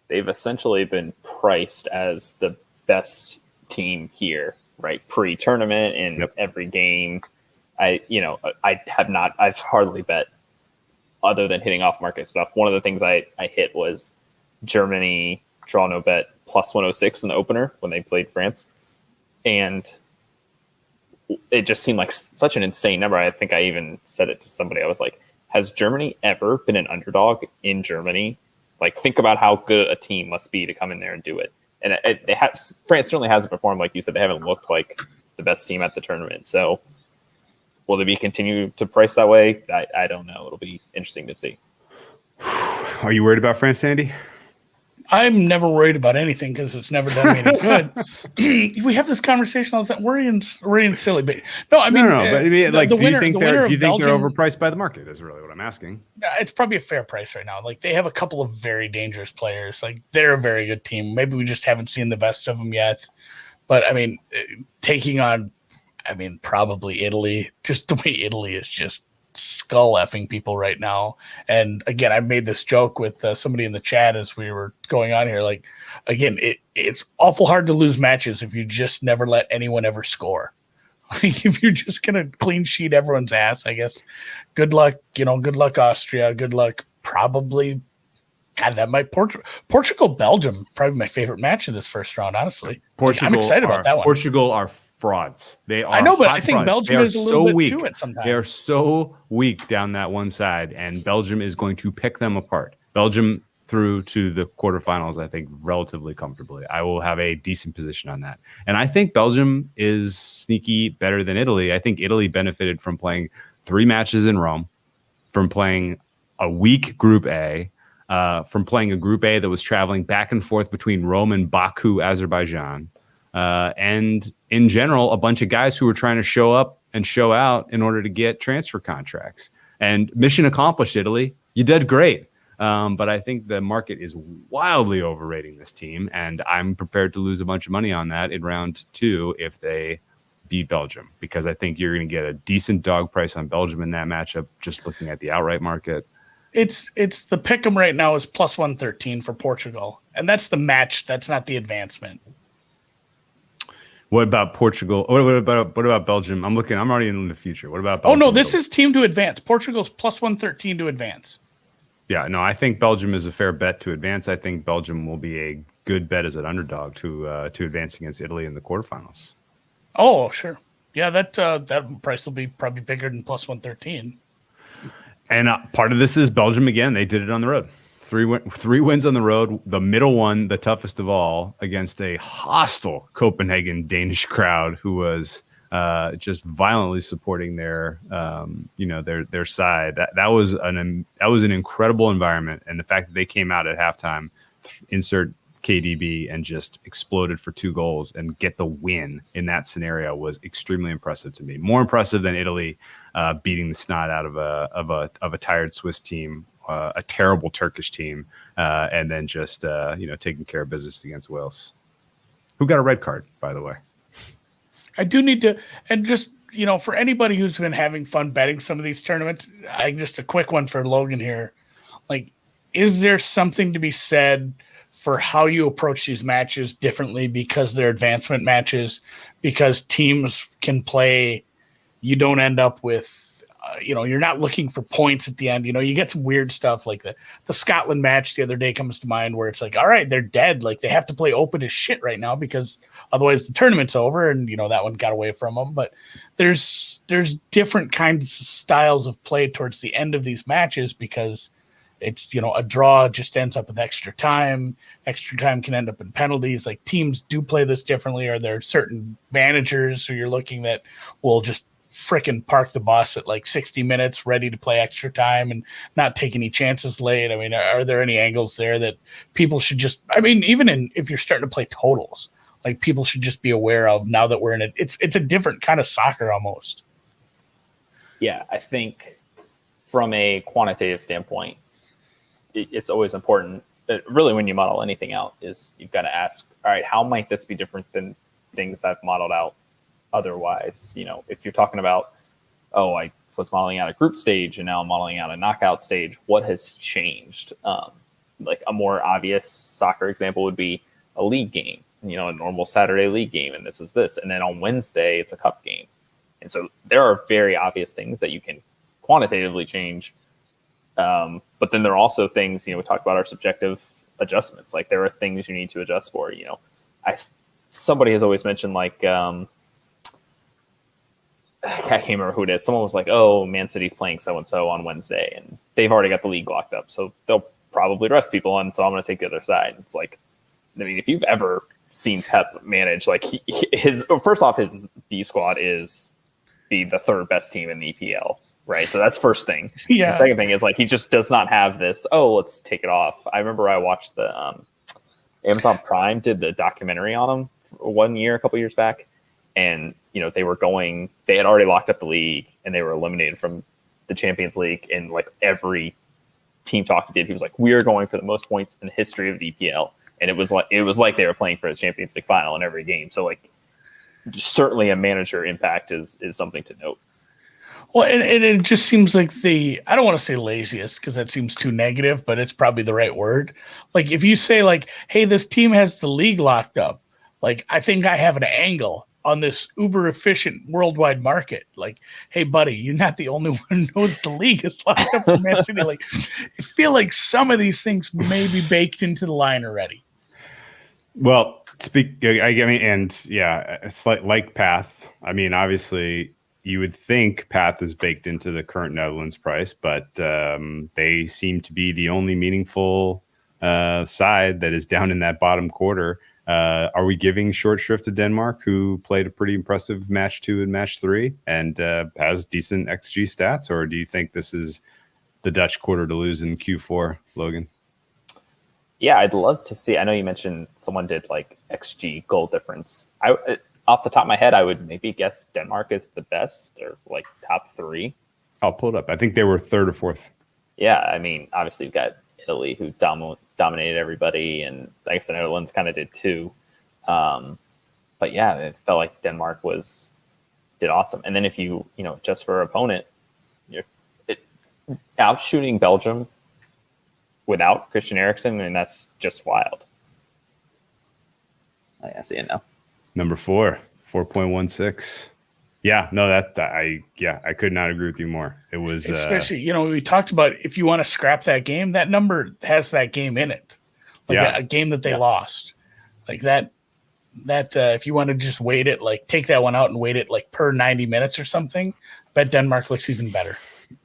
they've essentially been priced as the best team here, right? Pre-tournament in every game. I've hardly bet other than hitting off market stuff. One of the things I hit was Germany draw no bet plus 106 in the opener when they played France. And it just seemed like such an insane number. I think I even said it to somebody. I was like, has Germany ever been an underdog in Germany? Like, think about how good a team must be to come in there and do it. And France certainly hasn't performed, like you said. They haven't looked like the best team at the tournament. So will they be continue to price that way? I don't know. It'll be interesting to see. Are you worried about France, Sandy? I'm never worried about anything because it's never done me any good. We have this conversation all the time. Worrying silly, but no, I mean, no. But I mean, like, do you think they're Belgium, overpriced by the market? Is really what I'm asking. It's probably a fair price right now. Like, they have a couple of very dangerous players. Like, they're a very good team. Maybe we just haven't seen the best of them yet. But I mean, taking on, probably Italy. Just the way Italy is just skull effing people right now. And again, I made this joke with somebody in the chat as we were going on here. Like, again, it's awful hard to lose matches if you just never let anyone ever score. If you're just gonna clean sheet everyone's ass, I guess. Good luck, good luck Austria. Good luck, probably. God, that might Portugal, Belgium, probably my favorite match of this first round. Honestly, I'm excited about that one. Portugal are frauds. They are. I know, but I think frauds. Belgium is a little bit to it sometimes. They are so weak down that one side, and Belgium is going to pick them apart. Belgium through to the quarterfinals, I think, relatively comfortably. I will have a decent position on that. And I think Belgium is sneaky better than Italy. I think Italy benefited from playing 3 matches in Rome, from playing a weak Group A, from playing a Group A that was traveling back and forth between Rome and Baku, Azerbaijan. And in general, a bunch of guys who were trying to show up and show out in order to get transfer contracts. And mission accomplished, Italy. You did great. But I think the market is wildly overrating this team, and I'm prepared to lose a bunch of money on that in round 2 if they beat Belgium, because I think you're going to get a decent dog price on Belgium in that matchup, just looking at the outright market. It's the pick'em right now is plus 113 for Portugal, and that's the match. That's not the advancement. What about Portugal? What about Belgium? I'm already in the future. What about Belgium? Oh no, this is team to advance. Portugal's plus 113 to advance. Yeah, no, I think Belgium is a fair bet to advance. I think Belgium will be a good bet as an underdog to advance against Italy in the quarterfinals. Oh, sure. Yeah, that price will be probably bigger than plus 113. And part of this is Belgium again. They did it on the road. 3 wins on the road. The middle one, the toughest of all, against a hostile Copenhagen Danish crowd who was just violently supporting their side. That was an incredible environment, and the fact that they came out at halftime, insert KDB, and just exploded for 2 goals and get the win in that scenario was extremely impressive to me. More impressive than Italy beating the snot out of a tired Swiss team, a terrible Turkish team, and then just taking care of business against Wales, who got a red card, by the way. I do need to, and just for anybody who's been having fun betting some of these tournaments, just a quick one for Logan here. Like, is there something to be said for how you approach these matches differently because they're advancement matches, because teams can play, you don't end up with, you're not looking for points at the end. You get some weird stuff like the Scotland match the other day comes to mind where it's like, all right, they're dead. Like they have to play open as shit right now because otherwise the tournament's over. And, that one got away from them. But there's different kinds of styles of play towards the end of these matches because it's, a draw just ends up with extra time. Extra time can end up in penalties. Like teams do play this differently. Are there certain managers who you're looking that will just frickin' park the bus at like 60 minutes ready to play extra time and not take any chances late? I mean, are there any angles there that people should just, even if you're starting to play totals, like people should just be aware of now that we're in it. It's a different kind of soccer almost. Yeah, I think from a quantitative standpoint, it's always important, really when you model anything out, is you've got to ask, all right, how might this be different than things I've modeled out otherwise? If you're talking about, I was modeling out a group stage and now I'm modeling out a knockout stage, what has changed? Like a more obvious soccer example would be a league game, a normal Saturday league game, and this is this. And then on Wednesday, it's a cup game. And so there are very obvious things that you can quantitatively change. But then there are also things, we talked about our subjective adjustments. Like there are things you need to adjust for, somebody has always mentioned like, I can't remember who it is. Someone was like, oh, Man City's playing so-and-so on Wednesday and they've already got the league locked up. So they'll probably rest people. And so I'm going to take the other side. It's like, if you've ever seen Pep manage, like first off, his B squad is the third best team in the EPL. Right. So that's first thing. Yeah. The second thing is like, he just does not have this, let's take it off. I remember I watched the Amazon Prime did the documentary on him a couple years back. And, they had already locked up the league and they were eliminated from the Champions League. And like every team talk he did, he was like, we are going for the most points in the history of the EPL. And it was like they were playing for the Champions League final in every game. So like certainly a manager impact is something to note. Well, and it just seems like I don't want to say laziest because that seems too negative, but it's probably the right word. Like if you say like, hey, this team has the league locked up, like I think I have an angle on this uber efficient worldwide market. Like, hey, buddy, you're not the only one who knows the league is locked up for Man City. Like, I feel like some of these things may be baked into the line already. Well, it's like Path. Obviously, you would think Path is baked into the current Netherlands price, but they seem to be the only meaningful side that is down in that bottom quarter. Are we giving short shrift to Denmark, who played a pretty impressive match 2 and match 3 and has decent XG stats? Or do you think this is the Dutch quarter to lose in Q4, Logan? Yeah, I'd love to see. I know you mentioned someone did like XG goal difference. Off the top of my head, I would maybe guess Denmark is the best or like top 3. I'll pull it up. I think they were 3rd or 4th. Yeah, obviously you've got Italy who dominated everybody, and I guess the Netherlands kind of did too. But yeah, it felt like Denmark did awesome. And then if you just for opponent, you're out shooting Belgium without Christian Eriksen, and that's just wild. I see it now. Number 4, 4.16. Yeah, no, I could not agree with you more. It was especially, we talked about if you want to scrap that game, that number has that game in it. Like a game that they lost. Like that if you want to just weight it, like take that one out and weight it like per 90 minutes or something, I bet Denmark looks even better.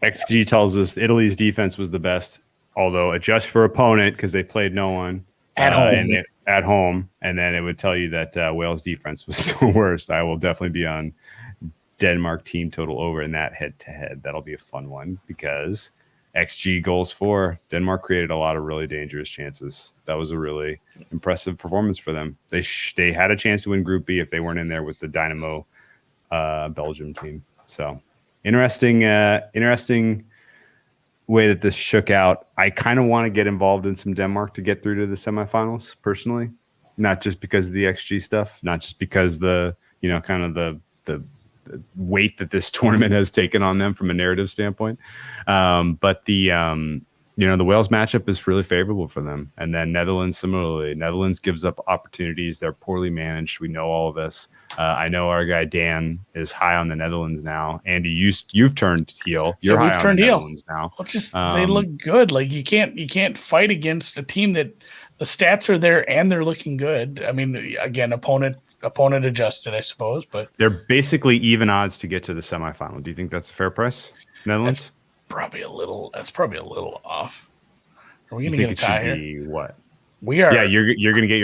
XG tells us Italy's defense was the best, although adjust for opponent because they played no one. At home, and then it would tell you that Wales' defense was the worst. I will definitely be on Denmark team total over in that head-to-head. That'll be a fun one because XG goals for Denmark created a lot of really dangerous chances. That was a really impressive performance for them. They had a chance to win Group B if they weren't in there with the Dynamo Belgium team. So interesting way that this shook out. I kind of want to get involved in some Denmark to get through to the semifinals personally, not just because of the XG stuff, not just because the kind of the weight that this tournament has taken on them from a narrative standpoint. But the the Wales matchup is really favorable for them. And then Netherlands, similarly, Netherlands gives up opportunities. They're poorly managed. We know all of this. I know our guy Dan is high on the Netherlands now. Andy, you've turned heel. You're high on the Netherlands now. Well, they look good. Like you can't fight against a team that the stats are there and they're looking good. I mean, again, opponent adjusted, I suppose, but they're basically even odds to get to the semifinal. Do you think that's a fair price, Netherlands? That's probably a little off. Are we going to get a tie here? What? We are. Yeah, you're going to get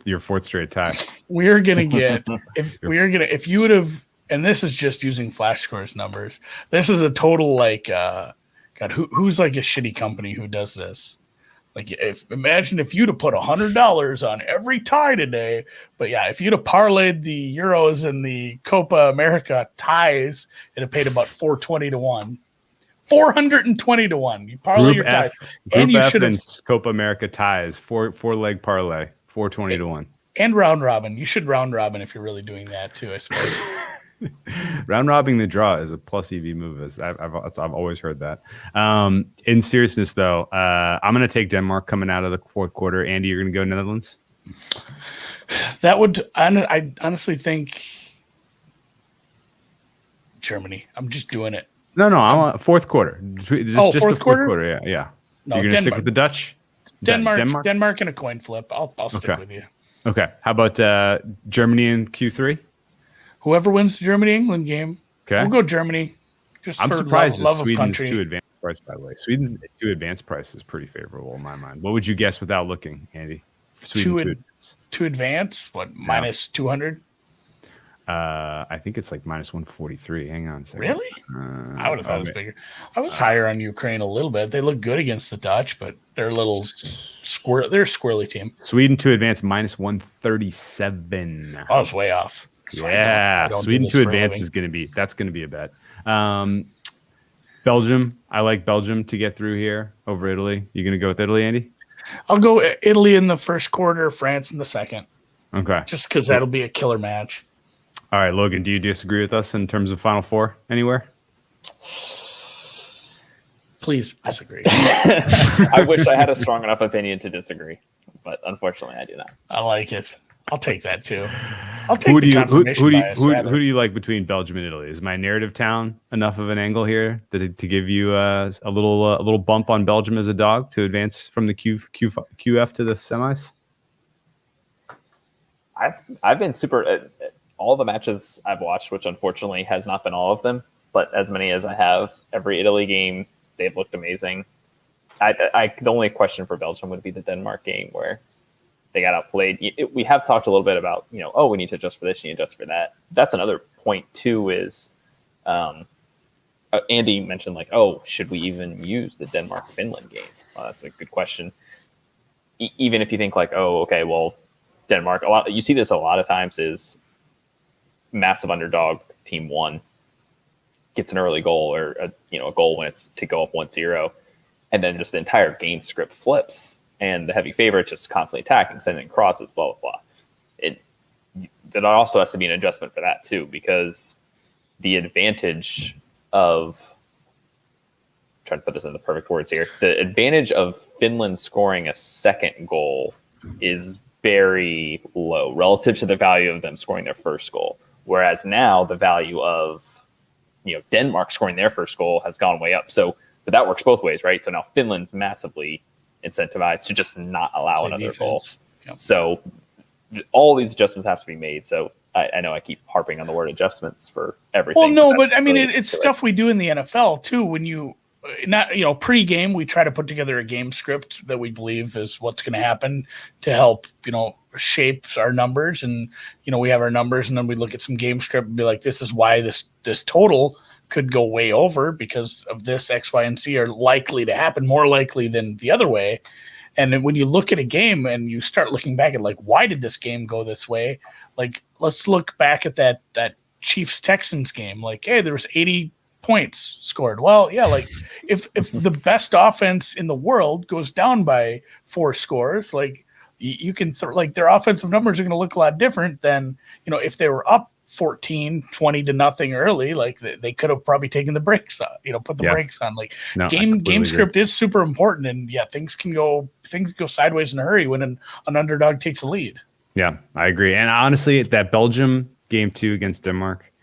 your fourth straight tie. We're going to get if you would have, and this is just using Flash Scores numbers. This is a total like God. Who's like a shitty company who does this? Like imagine if you'd have put $100 on every tie today, but yeah, if you'd have parlayed the Euros and the Copa America ties, it'd have paid about 420 to 1. 420 to 1. You parlay your ties. And you should have Copa America ties, four leg parlay, 420 to 1. And round robin. You should round robin if you're really doing that too, I suppose. Round robbing the draw is a plus EV move. I've always heard that. In seriousness, though, I'm going to take Denmark coming out of the fourth quarter. Andy, you're going to go Netherlands? That would I honestly think Germany. I'm just doing it. No, I want fourth quarter. Just fourth quarter? Yeah. No, you're going to stick with the Dutch? Denmark and a coin flip. I'll stick with you. Okay. How about Germany in Q3? Whoever wins the Germany-England game, okay, we'll go Germany. I'm surprised that Sweden's too advanced price, by the way. Sweden's too advanced price is pretty favorable in my mind. What would you guess without looking, Andy? Sweden too advanced? What, minus 200? I think it's like minus 143. Hang on a second. Really? I would have thought it was bigger. I was higher on Ukraine a little bit. They look good against the Dutch, but they're a little they're a squirrely team. Sweden to advance minus 137. I was way off. Yeah, Sweden to advance is going to be a bet. Belgium, I like Belgium to get through here over Italy. You going to go with Italy, Andy? I'll go Italy in the first quarter, France in the second. Okay. Just because that'll be a killer match. All right, Logan, do you disagree with us in terms of Final Four anywhere? Please disagree. I wish I had a strong enough opinion to disagree, but unfortunately I do not. I like it. I'll take that too. I'll take who do you like between Belgium and Italy? Is my narrative town enough of an angle here to give you a little bump on Belgium as a dog to advance from the QF to the semis? I've been super all the matches I've watched, which unfortunately has not been all of them, but as many as I have, every Italy game they've looked amazing. The only question for Belgium would be the Denmark game where they got outplayed. We have talked a little bit about, we need to adjust for this, you need to adjust for that. That's another point too is Andy mentioned should we even use the Denmark-Finland game? Well, that's a good question. Even if you think Denmark, you see this a lot of times is massive underdog team one gets an early goal or a goal when it's to go up 1-0, and then just the entire game script flips. And the heavy favorite just constantly attacking, sending crosses, blah, blah, blah. There also has to be an adjustment for that, too, because the advantage of – trying to put this in the perfect words here. The advantage of Finland scoring a second goal is very low relative to the value of them scoring their first goal. Whereas now the value of Denmark scoring their first goal has gone way up. So, but that works both ways, right? So now Finland's massively incentivized to just not allow another goal. Yep. So all these adjustments have to be made. So I know I keep harping on the word adjustments for everything. Well, no, but I mean, it's stuff we do in the NFL too. When you pre-game, we try to put together a game script that we believe is what's going to happen to help, shape our numbers. And, we have our numbers and then we look at some game script and be like, this is why this total could go way over because of this X, Y, and Z are likely to happen, more likely than the other way. And then when you look at a game and you start looking back at why did this game go this way? Let's look back at that Chiefs Texans game. Hey, there was 80 points scored. Well, yeah, if the best offense in the world goes down by 4 scores, you can their offensive numbers are going to look a lot different than if they were up 14, 20 to nothing early, like they could have probably taken the brakes on, put the brakes on. Like game script is super important, and things can go sideways in a hurry when an underdog takes a lead. Yeah, I agree. And honestly, that Belgium game 2 against Denmark,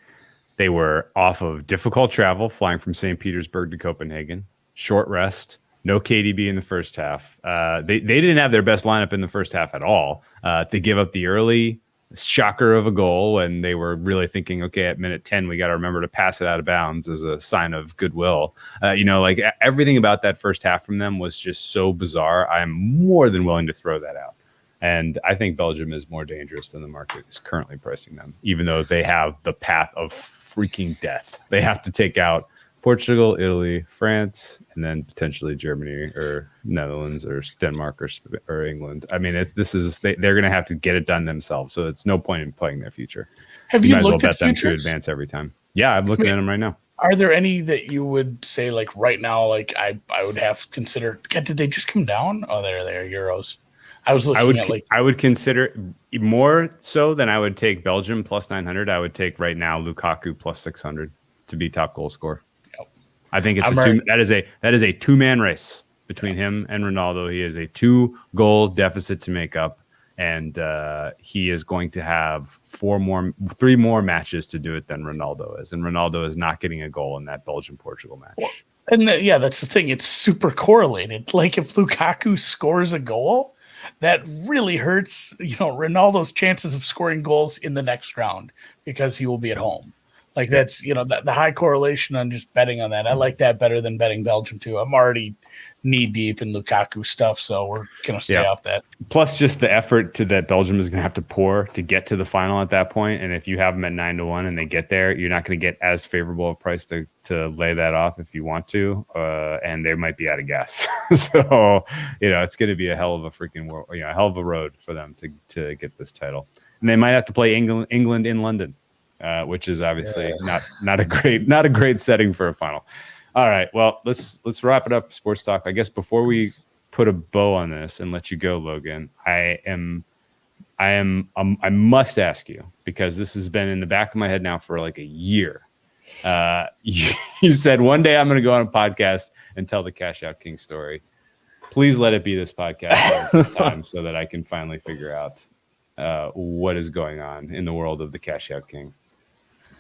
they were off of difficult travel, flying from St. Petersburg to Copenhagen, short rest, no KDB in the first half. They didn't have their best lineup in the first half at all. They give up the early shocker of a goal, and they were really thinking, okay, at minute 10, we got to remember to pass it out of bounds as a sign of goodwill. Like everything about that first half from them was just so bizarre. I'm more than willing to throw that out. And I think Belgium is more dangerous than the market is currently pricing them, even though they have the path of freaking death. They have to take out Portugal, Italy, France, and then potentially Germany or Netherlands or Denmark or England. I mean, they're going to have to get it done themselves. So it's no point in playing their future. Have you looked bet at them futures? to advance every time. Yeah, I'm looking at them right now. Are there any that you would say, like right now, like I would have considered? God, did they just come down? Oh, there they are, euros. I was looking at I would consider more so than I would take Belgium plus 900. I would take right now Lukaku plus 600 to be top goal scorer. I think that is a 2-man race between him and Ronaldo. He is a 2-goal deficit to make up, and he is going to have 3 more matches to do it than Ronaldo is, and Ronaldo is not getting a goal in that Belgium-Portugal match. Well, and that's the thing. It's super correlated. Like if Lukaku scores a goal, that really hurts, Ronaldo's chances of scoring goals in the next round because he will be at home. Like that's, the high correlation on just betting on that. I like that better than betting Belgium too. I'm already knee deep in Lukaku stuff, so we're going to stay off that. Plus just the effort that Belgium is going to have to pour to get to the final at that point. And if you have them at 9-1 and they get there, you're not going to get as favorable a price to lay that off if you want to. And they might be out of gas. So, it's going to be a hell of a freaking world, a hell of a road for them to get this title. And they might have to play England in London. Which is obviously not a great setting for a final. All right, well let's wrap it up. Sports talk. I guess before we put a bow on this and let you go, Logan, I must ask you, because this has been in the back of my head now for like a year. You said one day I'm going to go on a podcast and tell the Cash Out King story. Please let it be this podcast this time so that I can finally figure out what is going on in the world of the Cash Out King.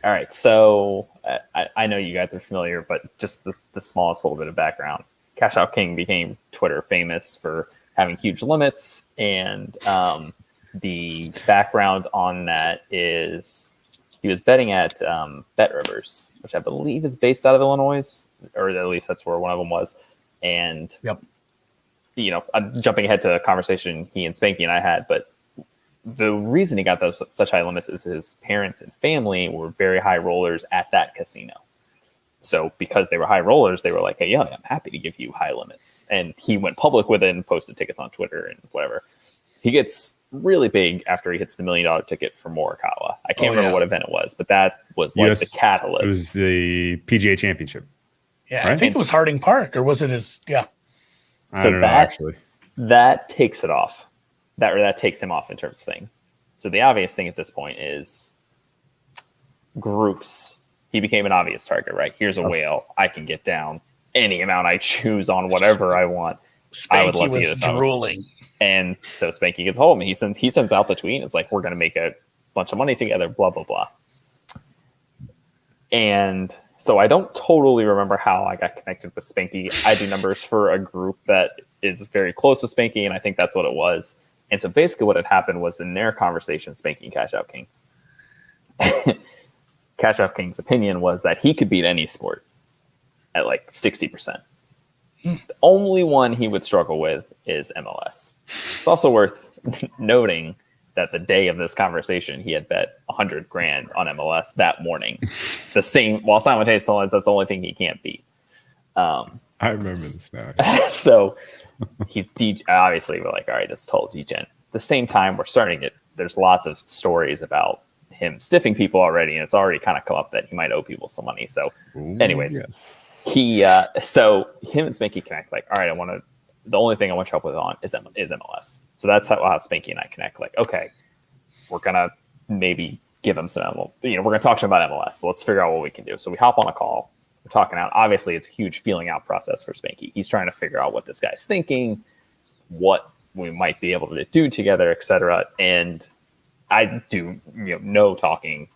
All right, so I know you guys are familiar, but just the smallest little bit of background. Cash Out King became Twitter famous for having huge limits, and the background on that is he was betting at Bet Rivers, which I believe is based out of Illinois, or at least that's where one of them was. And I'm jumping ahead to a conversation he and Spanky and I had, but the reason he got those such high limits is his parents and family were very high rollers at that casino. So because they were high rollers, they were like, hey, I'm happy to give you high limits. And he went public with it and posted tickets on Twitter and whatever. He gets really big after he hits the $1 million ticket for Morikawa. I can't remember what event it was, but that was like the catalyst. It was the PGA Championship. Yeah, right? I think it was Harding Park, or was it his? Yeah. I don't know, actually. That takes it off. That takes him off in terms of things. So the obvious thing at this point is groups. He became an obvious target, right? Here's a whale. I can get down any amount I choose on whatever I want. Spanky I would love to get it drooling. And so Spanky gets hold of me. He sends out the tweet. It's like, we're going to make a bunch of money together, blah, blah, blah. And so I don't totally remember how I got connected with Spanky. I do numbers for a group that is very close with Spanky, and I think that's what it was. And so basically what had happened was in their conversation, Spanky and Cash Out King, Cash Out King's opinion was that he could beat any sport at like 60%. The only one he would struggle with is MLS. It's also worth noting that the day of this conversation, he had bet $100,000 on MLS that morning. While simultaneously telling us that's the only thing he can't beat. I remember this now. So he's obviously we're like, all right, this is total degen. At the same time, we're starting it. There's lots of stories about him stiffing people already, and it's already kind of come up that he might owe people some money. So, anyways, so him and Spanky connect. Like, all right, the only thing I want to help with on is MLS. So that's how Spanky and I connect. Like, okay, we're gonna maybe give him some, we're going to talk to him about MLS. So let's figure out what we can do. So we hop on a call. We're talking out. Obviously, it's a huge feeling out process for Spanky. He's trying to figure out what this guy's thinking, what we might be able to do together, etc. And I do no talking.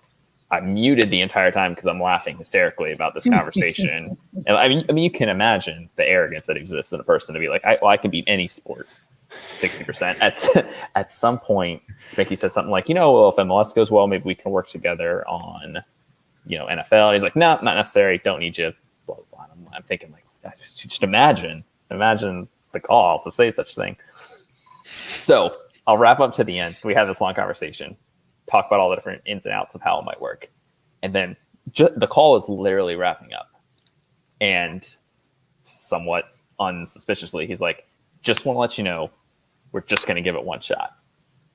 I'm muted the entire time because I'm laughing hysterically about this conversation. And I mean, you can imagine the arrogance that exists in a person to be like, I can beat any sport 60%. At some point, Spanky says something like, well, if MLS goes well, maybe we can work together on, NFL. And he's like, no, not necessary. Don't need you. Blah, blah, blah. I'm thinking like, just imagine the call to say such a thing. So I'll wrap up to the end. We have this long conversation, talk about all the different ins and outs of how it might work. And then the call is literally wrapping up. And somewhat unsuspiciously, he's like, just want to let you know, we're just going to give it one shot.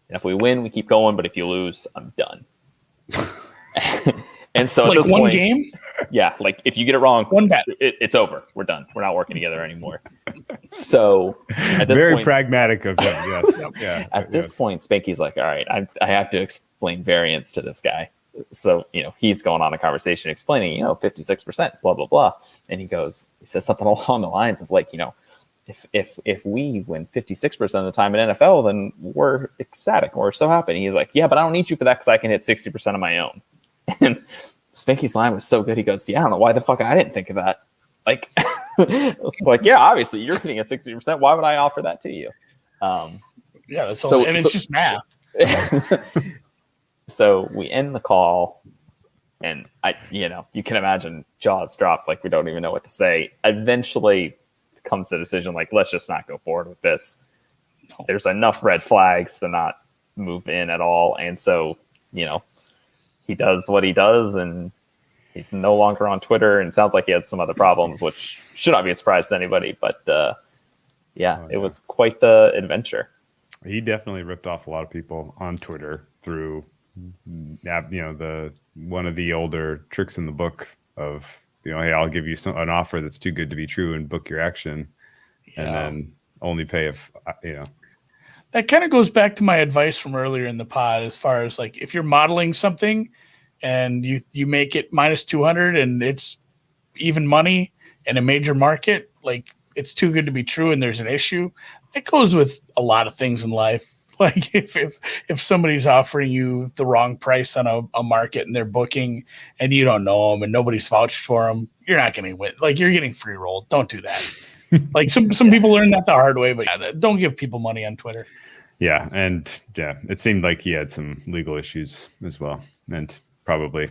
And if we win, we keep going. But if you lose, I'm done. And so like at this one point, game? Yeah, like if you get it wrong, one bet, it's over. We're done. We're not working together anymore. So at this very point, pragmatic of him. Yes. Yeah. At this point, Spanky's like, all right, I have to explain variance to this guy. So, he's going on a conversation explaining, 56%, blah, blah, blah. And he says something along the lines of like, if we win 56% of the time in NFL, then we're ecstatic. We're so happy. And he's like, yeah, but I don't need you for that because I can hit 60% of my own. And Spanky's line was so good. He goes, yeah, I don't know why the fuck I didn't think of that. Like, yeah, obviously you're hitting at 60%. Why would I offer that to you? Yeah, that's all. And it's just math. So we end the call, and you can imagine jaws drop, like we don't even know what to say. Eventually comes the decision, like, let's just not go forward with this. No. There's enough red flags to not move in at all. And so, he does what he does, and he's no longer on Twitter, and it sounds like he has some other problems, which should not be a surprise to anybody. But it was quite the adventure. He definitely ripped off a lot of people on Twitter through, the one of the older tricks in the book of, hey, I'll give you an offer that's too good to be true and book your action, and then only pay if That kind of goes back to my advice from earlier in the pod, as far as like, if you're modeling something and you make it minus 200 and it's even money in a major market, like, it's too good to be true and there's an issue. It goes with a lot of things in life. Like if somebody's offering you the wrong price on a market and they're booking and you don't know them and nobody's vouched for them, you're not going to win. Like, you're getting free rolled. Don't do that. Like some people learn that the hard way, but don't give people money on Twitter. Yeah. And it seemed like he had some legal issues as well. And probably,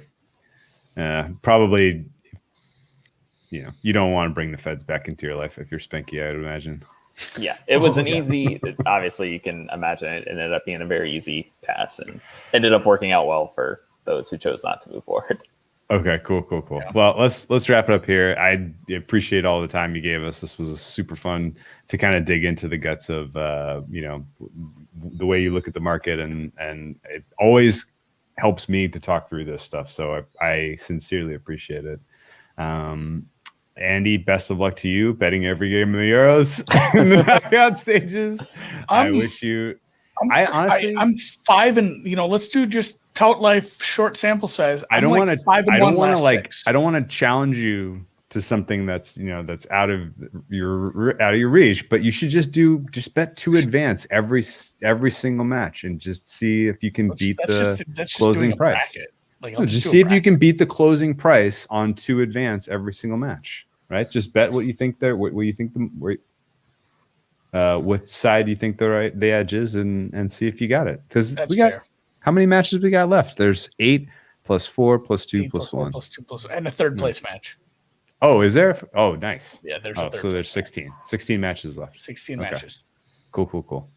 you don't want to bring the feds back into your life if you're Spanky, I would imagine. Yeah, it was easy. Obviously, you can imagine it ended up being a very easy pass and ended up working out well for those who chose not to move forward. Okay, cool. Yeah. Well, let's wrap it up here. I appreciate all the time you gave us. This was super fun to kind of dig into the guts of the way you look at the market, and it always helps me to talk through this stuff. So I sincerely appreciate it. Andy, best of luck to you betting every game of the Euros in the knockout stages. I wish you. I'm 5 and let's do just tout life short sample size. I don't want to challenge you to something that's that's out of your reach, but you should just bet to advance every single match and just see if you can beat the closing price. Just see if you can beat the closing price on to advance every single match, right? Just bet what you think what you think what side you think the edge is, and see if you got it. Because we got how many matches we got left? There's 8 plus 4 plus 2 plus 1 plus 2 plus, and a third place match. Oh, is there? Oh, nice. Yeah, there's so there's 16 matches left. 16 matches. Cool.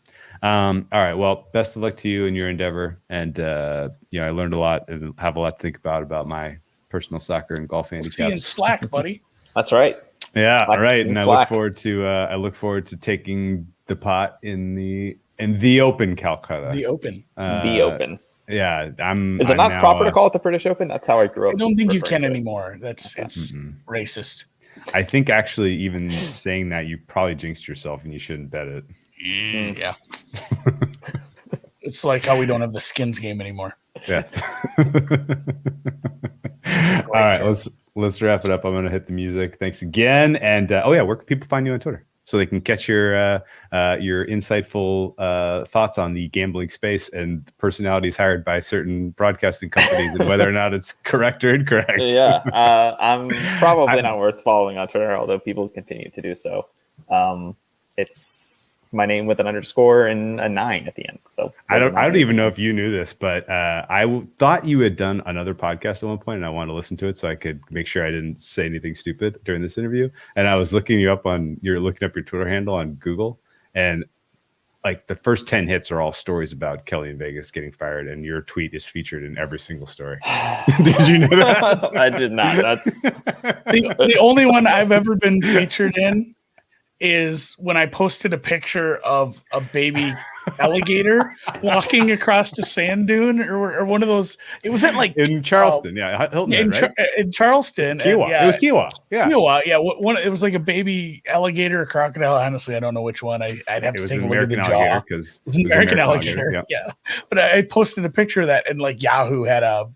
All right. Well, best of luck to you in your endeavor. And, I learned a lot and have a lot to think about my personal soccer and golf handicaps. See you in Slack, buddy. That's right. Yeah. All right. And I look forward to taking the pot in the Open, Calcutta. The Open. The Open. Yeah. Is it not proper to call it the British Open? That's how I grew up. I don't think you can anymore. It's racist. I think actually even saying that, you probably jinxed yourself and you shouldn't bet it. Yeah. It's like how we don't have the skins game anymore. Yeah. All right, let's wrap it up. I'm gonna hit the music. Thanks again. And where can people find you on Twitter so they can catch your insightful thoughts on the gambling space and personalities hired by certain broadcasting companies and whether or not it's correct or incorrect? Yeah, I'm probably not worth following on Twitter, although people continue to do so. It's my name with an underscore and a 9 at the end. So I don't even know if you knew this, but I thought you had done another podcast at one point, and I wanted to listen to it so I could make sure I didn't say anything stupid during this interview. And I was looking you up you're looking up your Twitter handle on Google, and like the first 10 hits are all stories about Kelly in Vegas getting fired, and your tweet is featured in every single story. Did you know that? I did not. That's the only one I've ever been featured in is when I posted a picture of a baby alligator walking across the sand dune or one of those. It was at like in Charleston, Hilton Head, right? In Charleston. Kiowa. Yeah, it was Kiowa. Yeah. Kiowa, yeah. It was like a baby alligator or crocodile. Honestly, I don't know which one. I'd have to take a look at the jaw. Because it was an American alligator. Yeah. But I posted a picture of that, and like Yahoo had a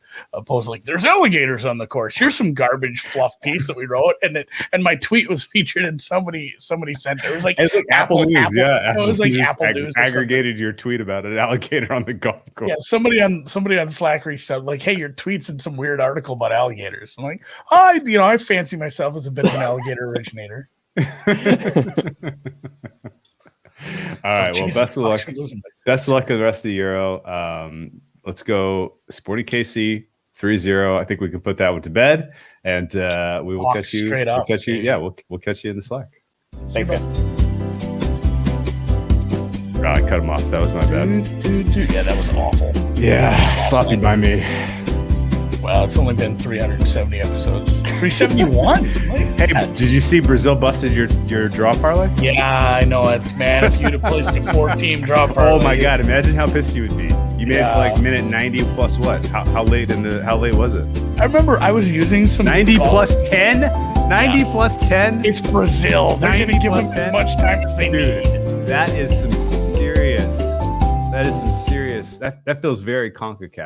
post like, "There's alligators on the course. Here's some garbage fluff piece that we wrote," and my tweet was featured, and somebody sent it. It was like Apple News. It was like Apple News. Aggregated your tweet about an alligator on the golf course. Yeah, somebody on Slack reached out like, "Hey, your tweet's in some weird article about alligators." I'm like, I fancy myself as a bit of an alligator originator. All right. Well, best of luck. Best of luck to the rest of the Euro. Let's go Sporting KC 3-0. I think we can put that one to bed, and we will catch you. Straight up. We'll catch you. Yeah, we'll catch you in the Slack. Thanks, guys. Oh, I cut him off. That was my bad. Yeah, that was awful. Yeah, sloppy by me. Well, it's only been 370 episodes. 371? Hey, did you see Brazil busted your draw parlay? Yeah, I know it, man. If you'd have placed a 4-team draw parlay. Oh my God! Imagine how pissed you would be. You made it to like minute 90 plus what? How late was it? I remember I was using some 90 plus 10. 90 plus 10. It's Brazil. They're going to give them as much time as they need. That is some serious. That feels very CONCACAF.